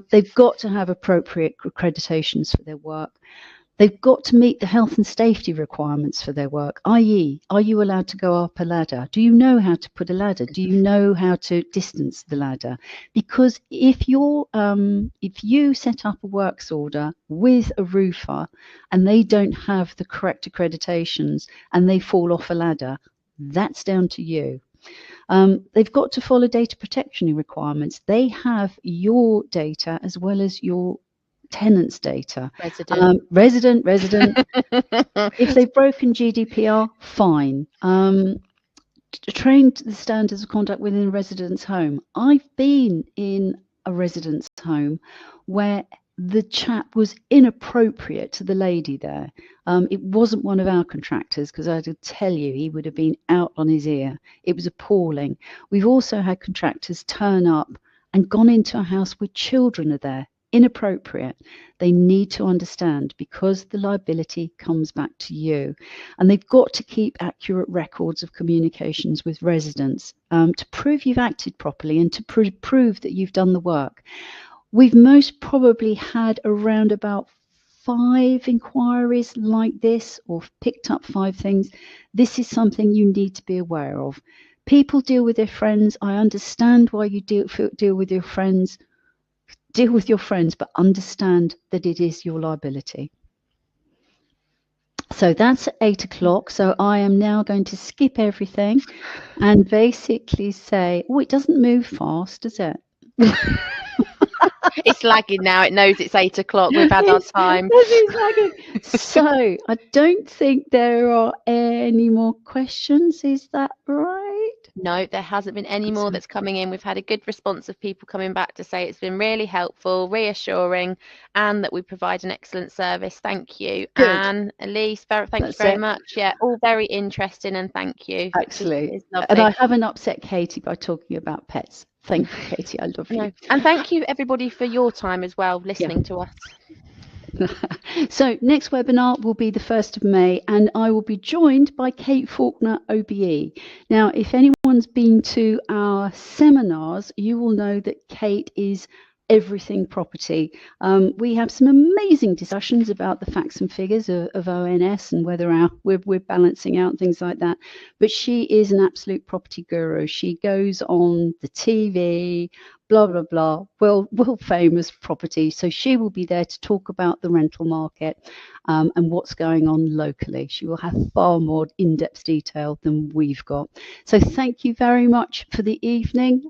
They've got to have appropriate accreditations for their work. They've got to meet the health and safety requirements for their work, i.e., are you allowed to go up a ladder? Do you know how to put a ladder? Do you know how to distance the ladder? Because if you set up a works order with a roofer and they don't have the correct accreditations and they fall off a ladder, that's down to you. They've got to follow data protection requirements. They have your data as well as your tenants' data. Resident. If they've broken GDPR, fine. Trained to the standards of conduct within a resident's home. I've been in a resident's home where the chap was inappropriate to the lady there. It wasn't one of our contractors, because I had to tell you, he would have been out on his ear. It was appalling. We've also had contractors turn up and gone into a house where children are there. inappropriate, they need to understand, because the liability comes back to you. And they've got to keep accurate records of communications with residents to prove you've acted properly and to prove that you've done the work. We've most probably had around about 5 inquiries like this, or picked up 5 things. This is something you need to be aware of. People deal with their friends. I understand why you deal with your friends. Deal with your friends, but understand that it is your liability. So that's at 8 o'clock. So I am now going to skip everything and basically say, oh, it doesn't move fast, does it? It's lagging now. It knows it's 8 o'clock. We've had our time. It's lagging. So I don't think there are any more questions. Is that right? No, there hasn't been any more that's coming in. We've had a good response of people coming back to say it's been really helpful, reassuring, and that we provide an excellent service. Thank you. Good. Anne, Elise, thank you very much. Yeah, all very interesting, and thank you. Actually, and I haven't upset Katie by talking about pets. Thank you, Katie. I love you. No. And thank you, everybody, for your time as well, listening to us. So next webinar will be the 1st of May, and I will be joined by Kate Faulkner, OBE. Now, if anyone's been to our seminars, you will know that Kate is everything property. We have some amazing discussions about the facts and figures of ONS and whether we're balancing out things like that. But she is an absolute property guru. She goes on the TV, blah, blah, blah, world famous property. So she will be there to talk about the rental market and what's going on locally. She will have far more in-depth detail than we've got. So thank you very much for the evening.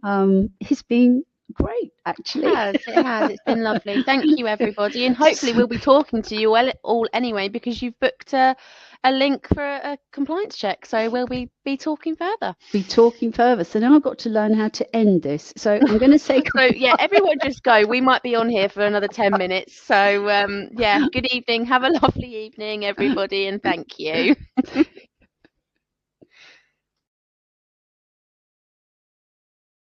It's been great, actually. It has. It's been lovely. Thank you, everybody. And hopefully we'll be talking to you all anyway, because you've booked a link for a compliance check. So we'll be talking further. So now I've got to learn how to end this. So I'm going to say so yeah, everyone just go. We might be on here for another 10 minutes. So yeah, good evening. Have a lovely evening, everybody, and thank you.